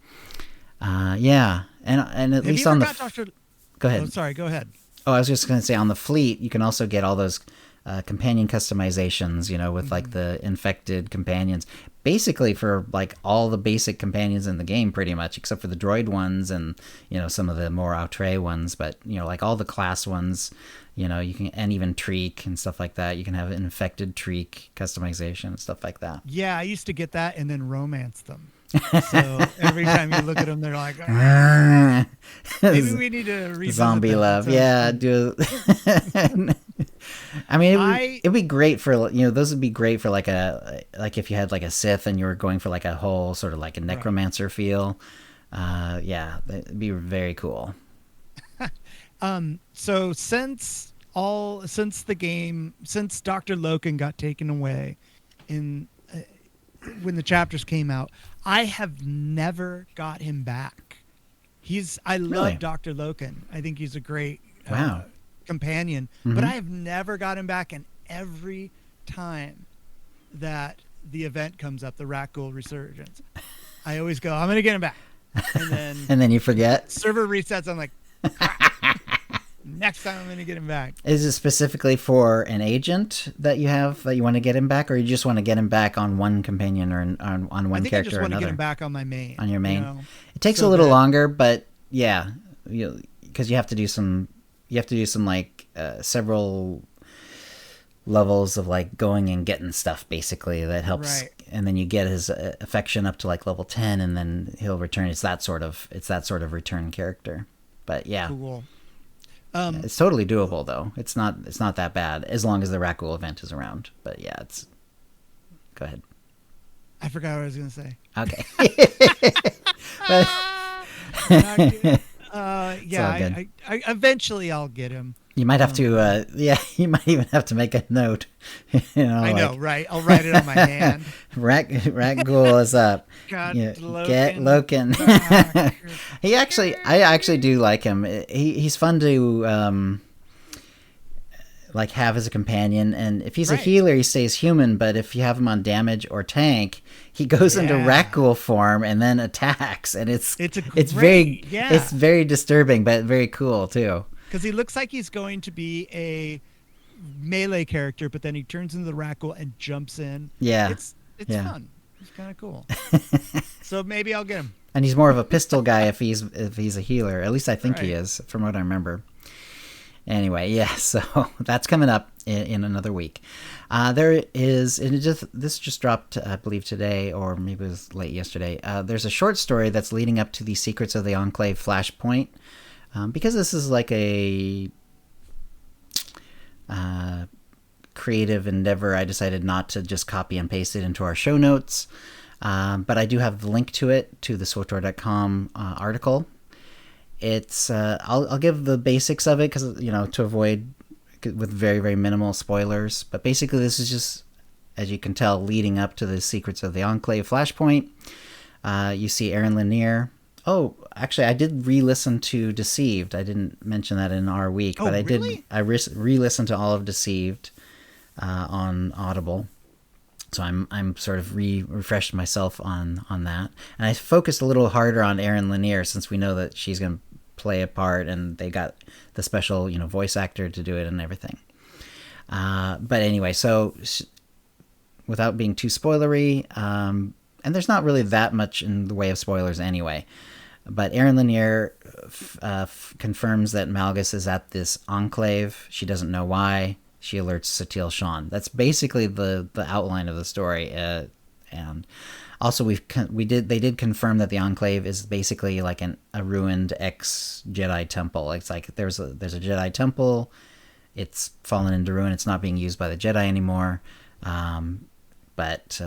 Yeah, and at Have least you on ever the got Dr. go ahead. Oh, sorry, go ahead. Oh, I was just going to say on the fleet, you can also get all those companion customizations, with like the infected companions. Basically for like all the basic companions in the game pretty much, except for the droid ones and, some of the more outre ones. But, like all the class ones, you can, and even Treek and stuff like that. You can have an infected Treek customization and stuff like that. Yeah, I used to get that and then romance them. So every time you look at them, they're like, maybe we need to revisit Zombie that. love. That Yeah, sounds do. I mean, it'd be great for those would be great for like if you had like a Sith and you were going for like a whole sort of like a necromancer feel. Yeah, it'd be very cool. So since Dr. Loken got taken away in when the chapters came out, I have never got him back. I love Really? Dr. Loken. I think he's a great Wow. companion, but I have never got him back. And every time that the event comes up, the Rakghoul Resurgence, I always go, I'm going to get him back. And then And then you forget. server resets. I'm like, crap. Next time I'm going to get him back. Is it specifically for an agent that you have that you want to get him back, or you just want to get him back on one companion or on one I think I character just or want to another? get him back on my main. On your main. You know? It takes So a little that- longer, but yeah, because you have to do some like several levels of like going and getting stuff basically that helps. Right. And then you get his affection up to like level 10, and then he'll return. It's that sort of return character. But yeah, Cool. it's totally doable though. It's not that bad as long as the Rakghoul event is around. But yeah, it's. Go ahead. I forgot what I was going to say. Okay. Yeah, I eventually I'll get him. You might have to, you might even have to make a note. I know, right? I'll write it on my hand. Rakghoul is up. Got Yeah, Loken. get Loken. I actually do like him. He's fun to like have as a companion, and if he's a Right. healer, he stays human. But if you have him on damage or tank, he goes into Yeah. Rakghoul form and then attacks, and it's great, very yeah. it's very disturbing, but very cool too. Because he looks like he's going to be a melee character, but then he turns into the Rakghoul and jumps in. Yeah. It's Yeah. fun. It's kind of cool. So maybe I'll get him. And he's more of a pistol guy if he's a healer. At least I think he Right. is, from what I remember. Anyway, yeah, so that's coming up in another week. There is, and this just dropped, I believe, today, or maybe it was late yesterday. There's a short story that's leading up to the Secrets of the Enclave Flashpoint. Because this is like a creative endeavor, I decided not to just copy and paste it into our show notes. But I do have the link to it, to the SWTOR.com article. It's I'll give the basics of it because to avoid with very, very minimal spoilers. But basically, this is just, as you can tell, leading up to the Secrets of the Enclave Flashpoint. You see Aaron Lanier. Oh, actually, I did re-listen to Deceived. I didn't mention that in our week, but I really? did. I re-listened to all of Deceived on Audible. So I'm sort of refreshed myself on that, and I focused a little harder on Aaron Lanier since we know that she's going to play a part, and they got the special voice actor to do it and everything. But anyway, so without being too spoilery, and there's not really that much in the way of spoilers anyway. But Aaron Lanier confirms that Malgus is at this enclave. She doesn't know why. She alerts Satil Shan. That's basically the outline of the story. And also they did confirm that the Enclave is basically like a ruined ex-Jedi temple. It's like there's a Jedi temple. It's fallen into ruin. It's not being used by the Jedi anymore. But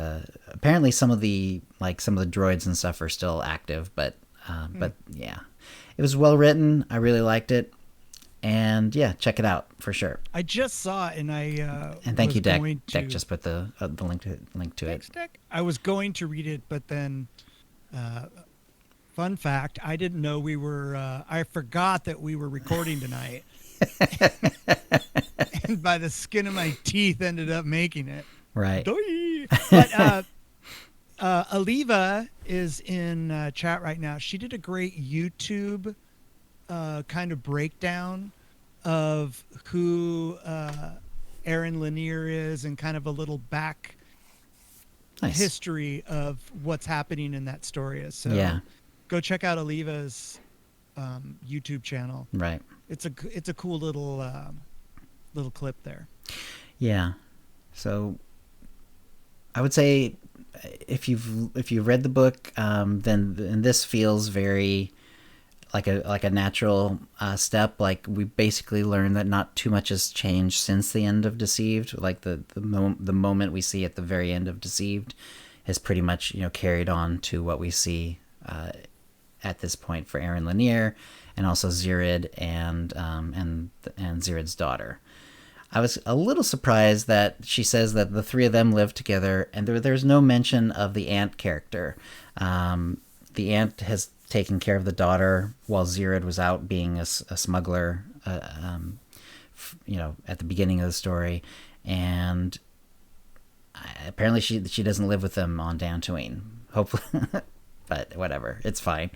apparently some of the droids and stuff are still active. But yeah, It was well written. I really liked it. And yeah, check it out for sure. I just saw it, and and thank you, Deck. Deck just put the link to it. Deck. I was going to read it, but then, fun fact, I didn't know we were. I forgot that we were recording tonight, and by the skin of my teeth, ended up making it. Right. But Aliva is in chat right now. She did a great YouTube kind of breakdown of who Aaron Lanier is and kind of a little back history of what's happening in that story. So yeah, go check out Aliva's YouTube channel. Right. It's a cool little clip there. Yeah. So I would say if you've read the book, then this feels very like a natural step. Like, we basically learned that not too much has changed since the end of Deceived. Like the moment we see at the very end of Deceived is pretty much carried on to what we see at this point for Aaron Lanier, and also Zirid and Zirid's daughter. I was a little surprised that she says that the three of them live together, and there's no mention of the aunt character. The aunt has taken care of the daughter while Zirid was out being a smuggler, at the beginning of the story, and apparently she doesn't live with them on Dantooine. Hopefully, but whatever, it's fine.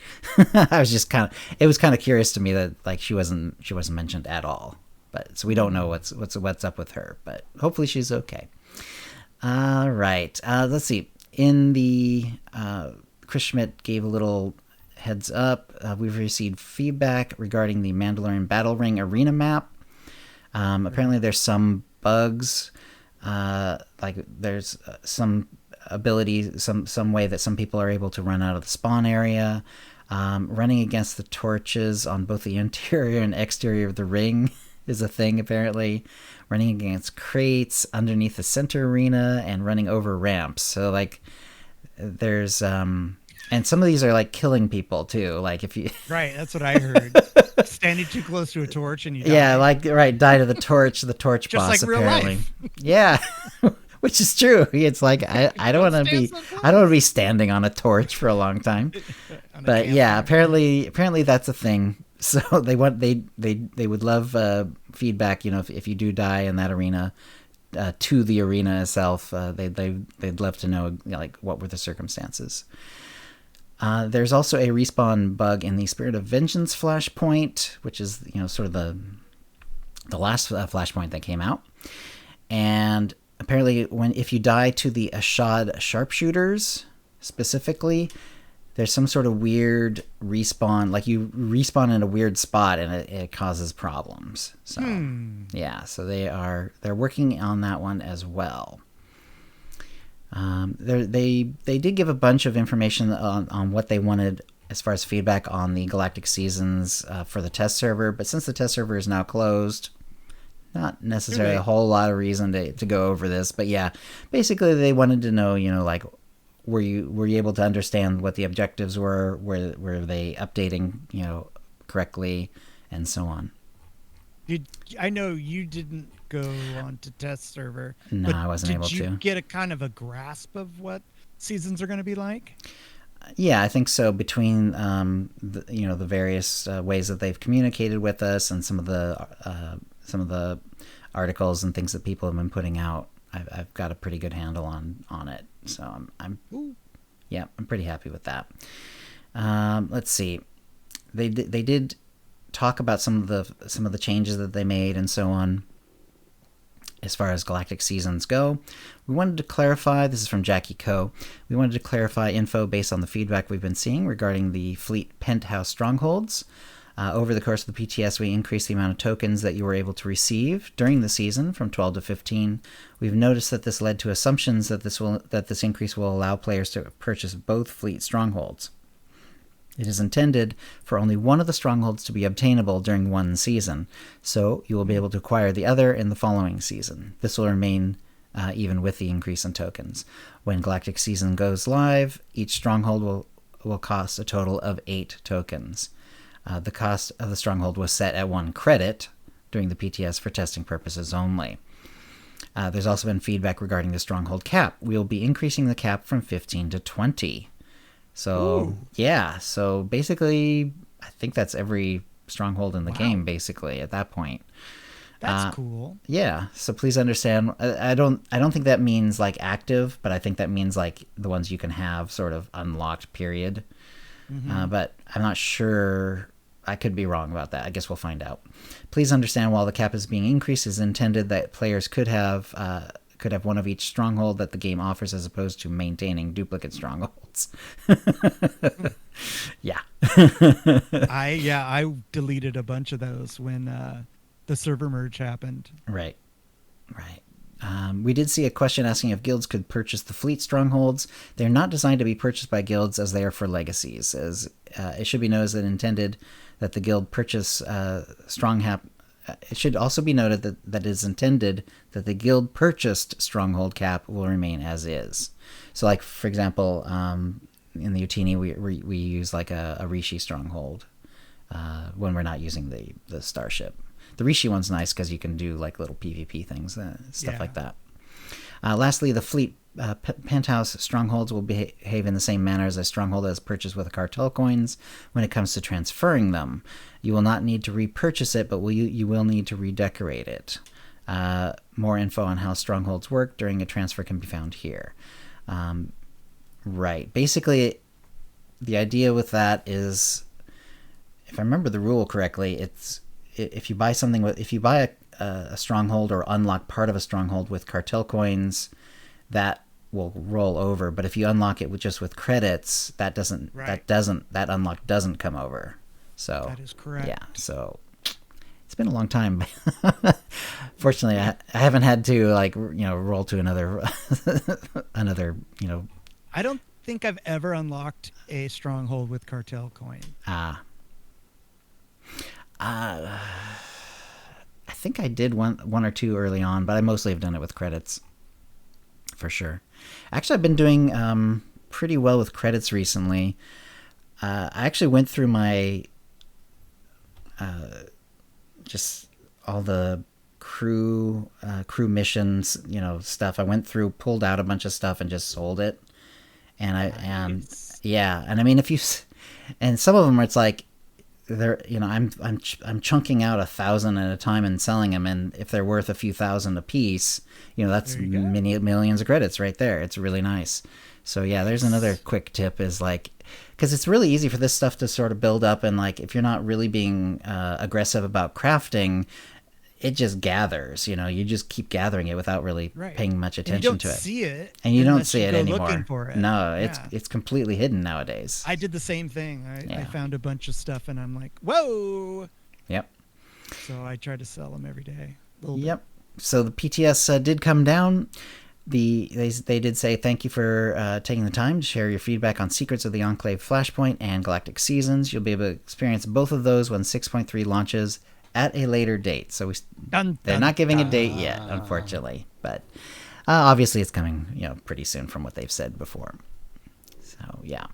I was just it was kind of curious to me that like she wasn't mentioned at all. But so we don't know what's up with her, but hopefully she's okay. All right, let's see. In the Chris Schmidt gave a little heads up. We've received feedback regarding the Mandalorian Battle Ring arena map. Apparently there's some bugs, like there's some ability, some way that some people are able to run out of the spawn area. Running against the torches on both the interior and exterior of the ring is a thing, apparently. Running against crates underneath the center arena and running over ramps. So like there's and some of these are like killing people too. Like if you right, that's what I heard. Standing too close to a torch and you die. Yeah, like right, die to the torch Just boss, like real apparently. life. Yeah. Which is true. It's like I don't want to be standing on a torch for a long time. But yeah, apparently that's a thing. So they would love feedback. If you do die in that arena, to the arena itself, they'd love to know like what were the circumstances. There's also a respawn bug in the Spirit of Vengeance flashpoint, which is sort of the last flashpoint that came out, and apparently if you die to the Ashad sharpshooters specifically, there's some sort of weird respawn, like you respawn in a weird spot and it causes problems. So yeah, so they're working on that one as well. They did give a bunch of information on what they wanted as far as feedback on the Galactic Seasons for the test server, but since the test server is now closed, not necessarily a whole lot of reason to go over this. But yeah, basically they wanted to know, like, were you able to understand what the objectives were? Were they updating, correctly, and so on? I know you didn't go on to test server. No, I wasn't able to. Did you get a kind of a grasp of what seasons are going to be like? Yeah, I think so. Between the various ways that they've communicated with us and some of the articles and things that people have been putting out, I've got a pretty good handle on it. So I'm pretty happy with that. Let's see. They did talk about some of the changes that they made and so on. As far as Galactic Seasons go, we wanted to clarify, this is from Jackie Coe, we wanted to clarify info based on the feedback we've been seeing regarding the fleet penthouse strongholds. Over the course of the PTS, we increased the amount of tokens that you were able to receive during the season from 12 to 15. We've noticed that this led to assumptions that this increase will allow players to purchase both fleet strongholds. It is intended for only one of the strongholds to be obtainable during one season, so you will be able to acquire the other in the following season. This will remain even with the increase in tokens. When Galactic Season goes live, each stronghold will cost a total of 8 tokens. The cost of the stronghold was set at 1 credit during the PTS for testing purposes only. There's also been feedback regarding the stronghold cap. We'll be increasing the cap from 15 to 20. So, yeah. So, basically, I think that's every stronghold in the game, basically, at that point. That's cool. Yeah. So, please understand, I don't think that means, like, active, but I think that means, like, the ones you can have sort of unlocked, period. But I'm not sure. I could be wrong about that. I guess we'll find out. Please understand, while the cap is being increased, it is intended that players could have one of each stronghold that the game offers, as opposed to maintaining duplicate strongholds. Yeah. I deleted a bunch of those when the server merge happened. Right. We did see a question asking if guilds could purchase the fleet strongholds. They're not designed to be purchased by guilds, as they are for legacies. As it should be noted that intended that the guild purchase It should also be noted that it is intended that the guild purchased stronghold cap will remain as is. So, like, for example, in the Utini, we use like a Rishi stronghold when we're not using the starship. The Rishi one's nice because you can do like little PvP things, stuff like that. Lastly, the fleet penthouse strongholds will behave in the same manner as a stronghold that is purchased with cartel coins when it comes to transferring them. You will not need to repurchase it, but you will need to redecorate it. More info on how strongholds work during a transfer can be found here. Right. Basically, the idea with that is, if I remember the rule correctly, it's if you buy a stronghold or unlock part of a stronghold with cartel coins, that will roll over. But if you unlock it with credits, that unlock doesn't come over. So that is correct. Yeah. So it's been a long time. Fortunately, I haven't had to roll to another. I don't think I've ever unlocked a stronghold with cartel coin. I think I did one or two early on, but I mostly have done it with credits, for sure. Actually, I've been doing pretty well with credits recently. I actually went through my just all the crew missions, stuff. I went through, pulled out a bunch of stuff, and just sold it. And and I mean, and some of them, it's like, they're, I'm chunking out 1,000 at a time and selling them, and if they're worth a few thousand a piece, that's many millions of credits right there. It's really nice. So yeah, there's another quick tip, is like, because it's really easy for this stuff to sort of build up, and like if you're not really being aggressive about crafting, it just gathers. You just keep gathering it without really paying much attention to it. See it, and you don't see it anymore. Looking for it. No, it's completely hidden nowadays. I did the same thing. I found a bunch of stuff, and I'm like, whoa. Yep. So I try to sell them every day. Yep. So the PTS did come down. They did say thank you for taking the time to share your feedback on Secrets of the Enclave Flashpoint and Galactic Seasons. You'll be able to experience both of those when 6.3 launches at a later date. So they're not giving a date yet, unfortunately, but obviously it's coming, pretty soon from what they've said before. So yeah.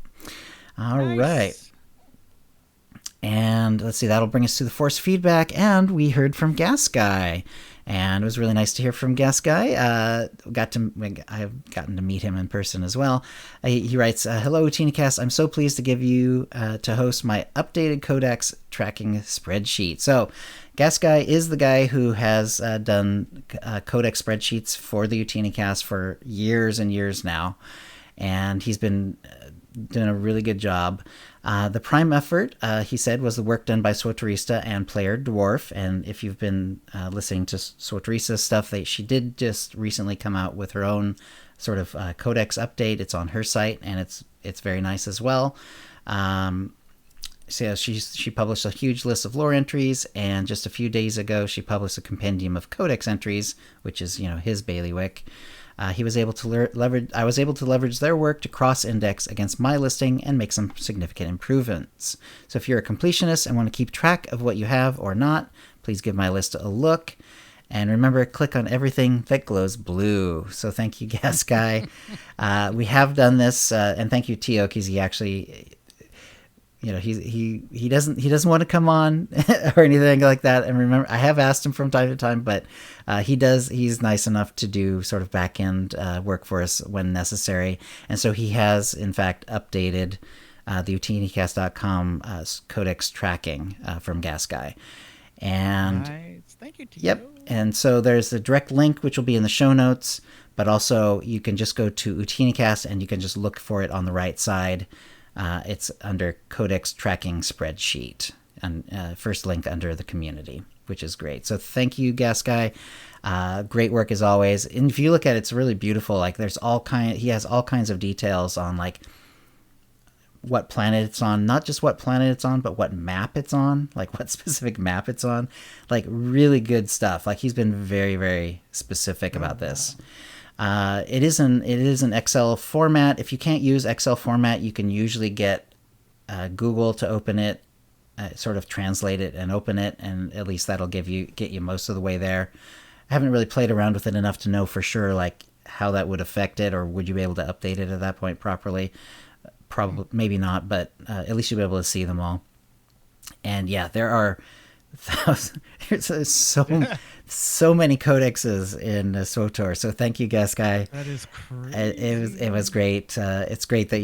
All right. And let's see, that'll bring us to the Force feedback, and we heard from GasGuy. And it was really nice to hear from GasGuy. I have gotten to meet him in person as well. He writes, "Hello, OotiniCast. I'm so pleased to give you to host my updated codex tracking spreadsheet." So, GasGuy is the guy who has done codex spreadsheets for the OotiniCast for years and years now, and he's been doing a really good job. The prime effort, he said, was the work done by Swotorista and Player Dwarf. And if you've been listening to Swotorista's stuff, she did just recently come out with her own sort of codex update. It's on her site, and it's very nice as well. So yeah, she published a huge list of lore entries, and just a few days ago, she published a compendium of codex entries, which is his bailiwick. I was able to leverage their work to cross-index against my listing and make some significant improvements. So if you're a completionist and want to keep track of what you have or not, please give my list a look. And remember, click on everything that glows blue. So thank you, GasGuy. We have done this, and thank you, Tio, because he actually, he doesn't want to come on or anything like that. And remember, I have asked him from time to time, but he's nice enough to do sort of back end work for us when necessary. And so he has in fact updated the OotiniCast.com codex tracking from GasGuy. And nice. Thank you to yep. you. And so there's a direct link which will be in the show notes, but also you can just go to OotiniCast and you can just look for it on the right side. It's under codex tracking spreadsheet, and first link under the community, which is great. So thank you, GasGuy. Great work as always. And if you look at it, it's really beautiful. Like he has all kinds of details on like what planet it's on, not just what planet it's on, but what map it's on, like what specific map it's on. Like really good stuff. Like he's been very, very specific about this. It is an Excel format. If you can't use Excel format, you can usually get Google to open it, sort of translate it and open it, and at least that'll get you most of the way there. I haven't really played around with it enough to know for sure like how that would affect it, or would you be able to update it at that point properly? Probably, maybe not, but at least you'll be able to see them all. And yeah, there are there's so many codexes in SWTOR. So thank you, GasGuy. That is crazy. It was great. It's great that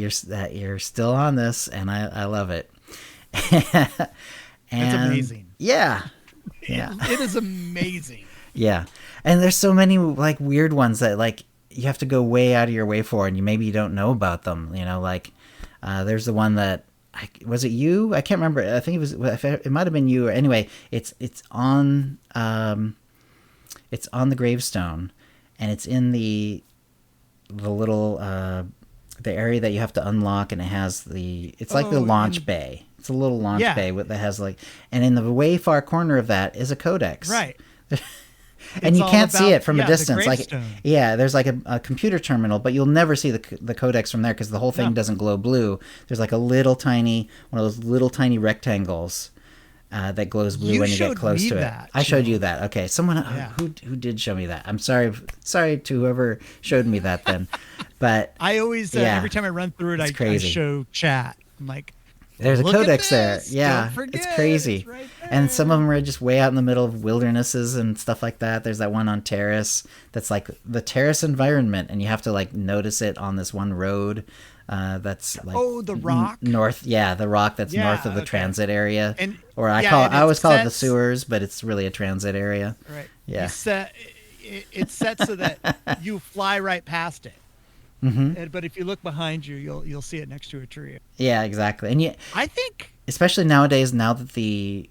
you're still on this, and I love it. It's amazing. Yeah. It is amazing. Yeah, and there's so many like weird ones that like you have to go way out of your way for, and you don't know about them. Like there's the one that. Was it you? I can't remember. I think it might have been you. Or anyway, it's on the gravestone, and it's in the little the area that you have to unlock, and it has it's like the launch bay. It's a little launch bay that has like, and in the way far corner of that is a codex. Right. And you can't see it from a distance. There's like a computer terminal, but you'll never see the codex from there because the whole thing doesn't glow blue. There's like one of those little tiny rectangles that glows blue when you get close to it. I showed you that. Okay, someone who did show me that. I'm sorry to whoever showed me that then. But I always every time I run through it, I show chat. I'm like, there's a codex there. Yeah, don't forget, it's crazy. it's right there. And some of them are just way out in the middle of wildernesses and stuff like that. There's that one on Terrace that's like the Terrace environment, and you have to like notice it on this one road that's like the rock north. Yeah, the rock that's north of the transit area. And I always call it the sewers, but it's really a transit area. Right. Yeah. It's set so that you fly right past it. Mm-hmm. But if you look behind you, you'll see it next to a tree. Yeah, exactly. And I think, especially nowadays, now that the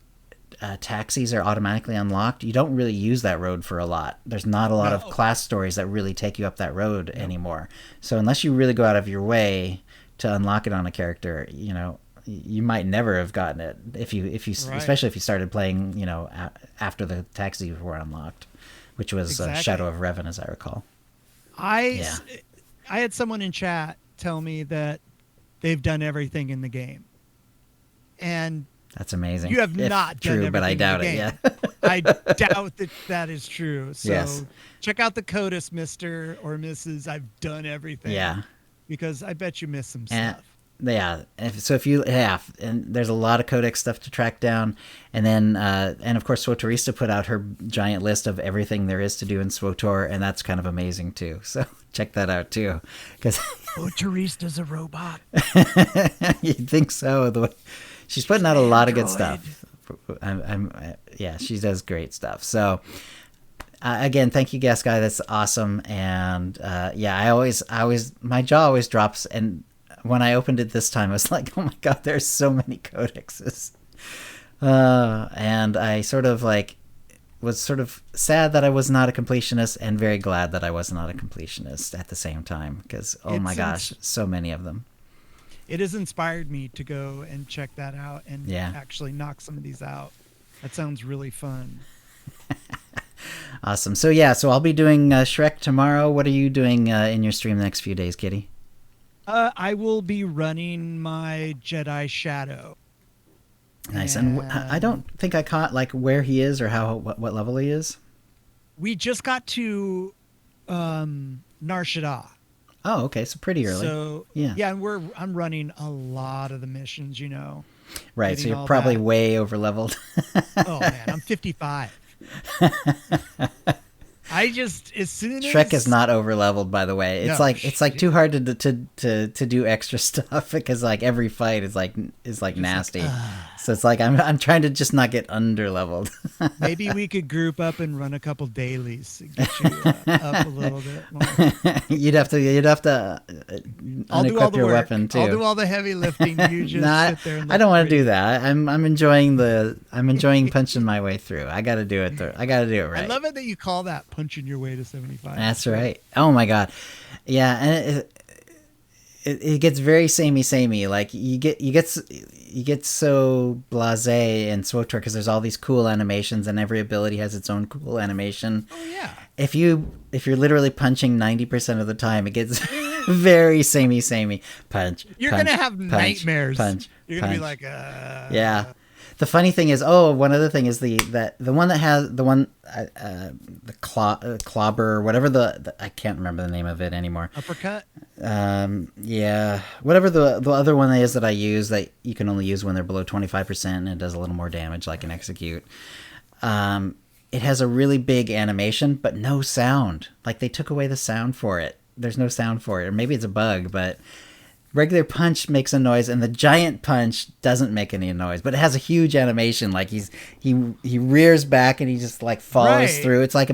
taxis are automatically unlocked, you don't really use that road for a lot. There's not a lot of class stories that really take you up that road anymore. So unless you really go out of your way to unlock it on a character, you might never have gotten it if you especially if you started playing, after the taxis were unlocked, which was Shadow of Revan, as I recall. I had someone in chat tell me that they've done everything in the game. And that's amazing. You have not done everything but I doubt in the it, game. I doubt that is true. So yes. Check out the CODIS, Mr. or Mrs. I've done everything. Yeah. Because I bet you missed some stuff. Yeah. And there's a lot of codex stuff to track down. And then, and of course, SWTORista put out her giant list of everything there is to do in SWTOR, and that's kind of amazing too. So check that out too. SWTORista's a robot. You'd think so. She's putting out a lot of good stuff. She does great stuff. So, again, thank you, GasGuy. That's awesome. And I always, my jaw always drops. And when I opened it this time, I was like, oh my God, there's so many codexes. And I was sort of sad that I was not a completionist and very glad that I was not a completionist at the same time. Because, my gosh, so many of them. It has inspired me to go and check that out and actually knock some of these out. That sounds really fun. Awesome. So I'll be doing Shrek tomorrow. What are you doing in your stream the next few days, Kitty? I will be running my Jedi Shadow. Nice. And I don't think I caught where he is or what level he is. We just got to Nar Shaddaa. Oh, okay. So pretty early. So and I'm running a lot of the missions, Right, so getting you're all probably that. way over leveled. Oh man, I'm 55. I just as soon as Shrek is not over leveled, by the way. It's No, like too hard to do extra stuff because like every fight is like nasty. So it's like I'm trying to just not get under leveled. maybe we could group up and run a couple dailies and get you up a little bit more. You'd have to I'll do all unequip the your work. weapon too. I'll do all the heavy lifting. You just Nah, sit there and I don't want to pretty. do that. I'm enjoying punching my way through. I got to do it. I got to do it right. I love it that you call that punching your way to 75. That's right. Oh my god. Yeah, and it gets very samey. Like you get so blasé in SWTOR because there's all these cool animations and every ability has its own cool animation. Oh yeah. If you're literally punching 90% of the time, it gets very samey. Punch. You're punch, gonna have punch, nightmares. Punch. You're gonna be punch. like, Yeah. The funny thing is, one other thing is the one that has the clobber or whatever I can't remember the name of it anymore. uppercut. Yeah, whatever the other one is that I use that you can only use when they're below 25% and it does a little more damage, like an execute. It has a really big animation, but no sound. Like they took away the sound for it. There's no sound for it, or maybe it's a bug, but. Regular punch makes a noise, and the giant punch doesn't make any noise. But it has a huge animation, like he rears back and he just like follows through. It's like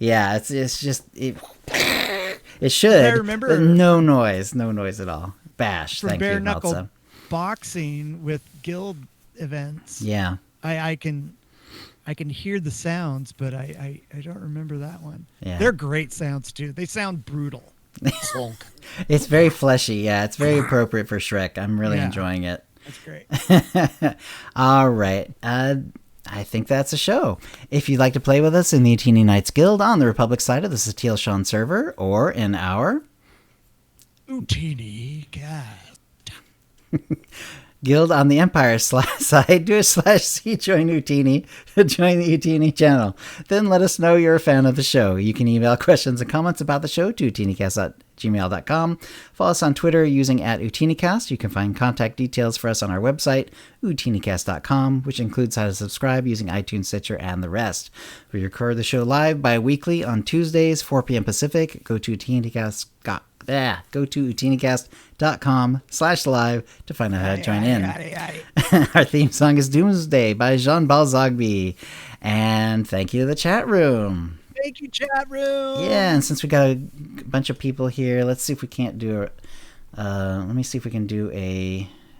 it's just it should. I remember but no noise at all. Bash. For Thank bare you, knuckle Meltzer. boxing with guild events. Yeah. I can hear the sounds, but I don't remember that one. Yeah. They're great sounds too. They sound brutal. It's very fleshy. Yeah, it's very appropriate for Shrek. I'm really Yeah. enjoying it. That's great. All right. I think that's a show. If you'd like to play with us in the Ootini Knights Guild on the Republic side of the Satil Sean server or in our OotiniCast. Guild on the Empire side, do /C join Ootini to join the Ootini channel. Then let us know you're a fan of the show. You can email questions and comments about the show to OotiniCast@gmail.com. Follow us on Twitter using @OotiniCast. You can find contact details for us on our website, OotiniCast.com, which includes how to subscribe using iTunes, Stitcher, and the rest. We record the show live bi-weekly on Tuesdays, 4 p.m. Pacific. Go to OotiniCast.com/live to find out how to join in. Our theme song is Doomsday by Jean Balzogby. And thank you to the chat room. Thank you, chat room. Yeah, and since we got a bunch of people here, let's see if we can't do let me see if we can do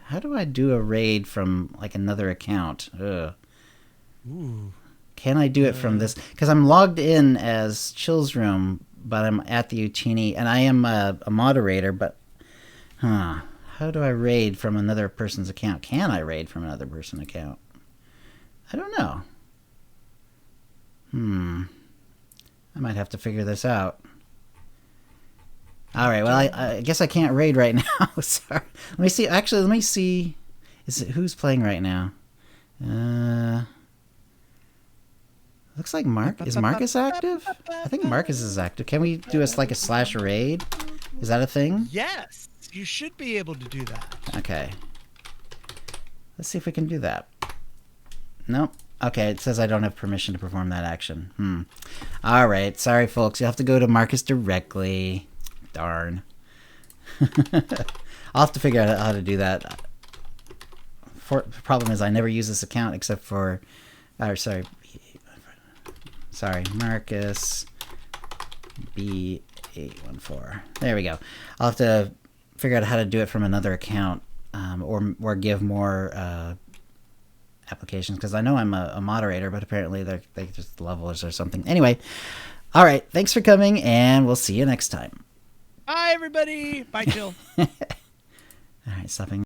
how do I do a raid from like another account? Ugh. Ooh. Can I do it from this? Because I'm logged in as Chill's Room, but I'm at the Ootini, and I am a moderator, but how do I raid from another person's account? Can I raid from another person's account? I don't know. I might have to figure this out. All right, well, I guess I can't raid right now. Sorry. Let me see. Actually, let me see. Who's playing right now? Looks like Is Marcus active? I think Marcus is active. Can we do a /raid? Is that a thing? Yes, you should be able to do that. Okay. Let's see if we can do that. Nope. Okay, it says I don't have permission to perform that action. All right. Sorry, folks. You'll have to go to Marcus directly. Darn. I'll have to figure out how to do that. The problem is I never use this account except for... Sorry, Marcus B814. There we go. I'll have to figure out how to do it from another account, or give more applications, because I know I'm a moderator, but apparently they just levelers or something. Anyway, all right. Thanks for coming, and we'll see you next time. Bye, everybody. Bye, Jill. All right, stopping.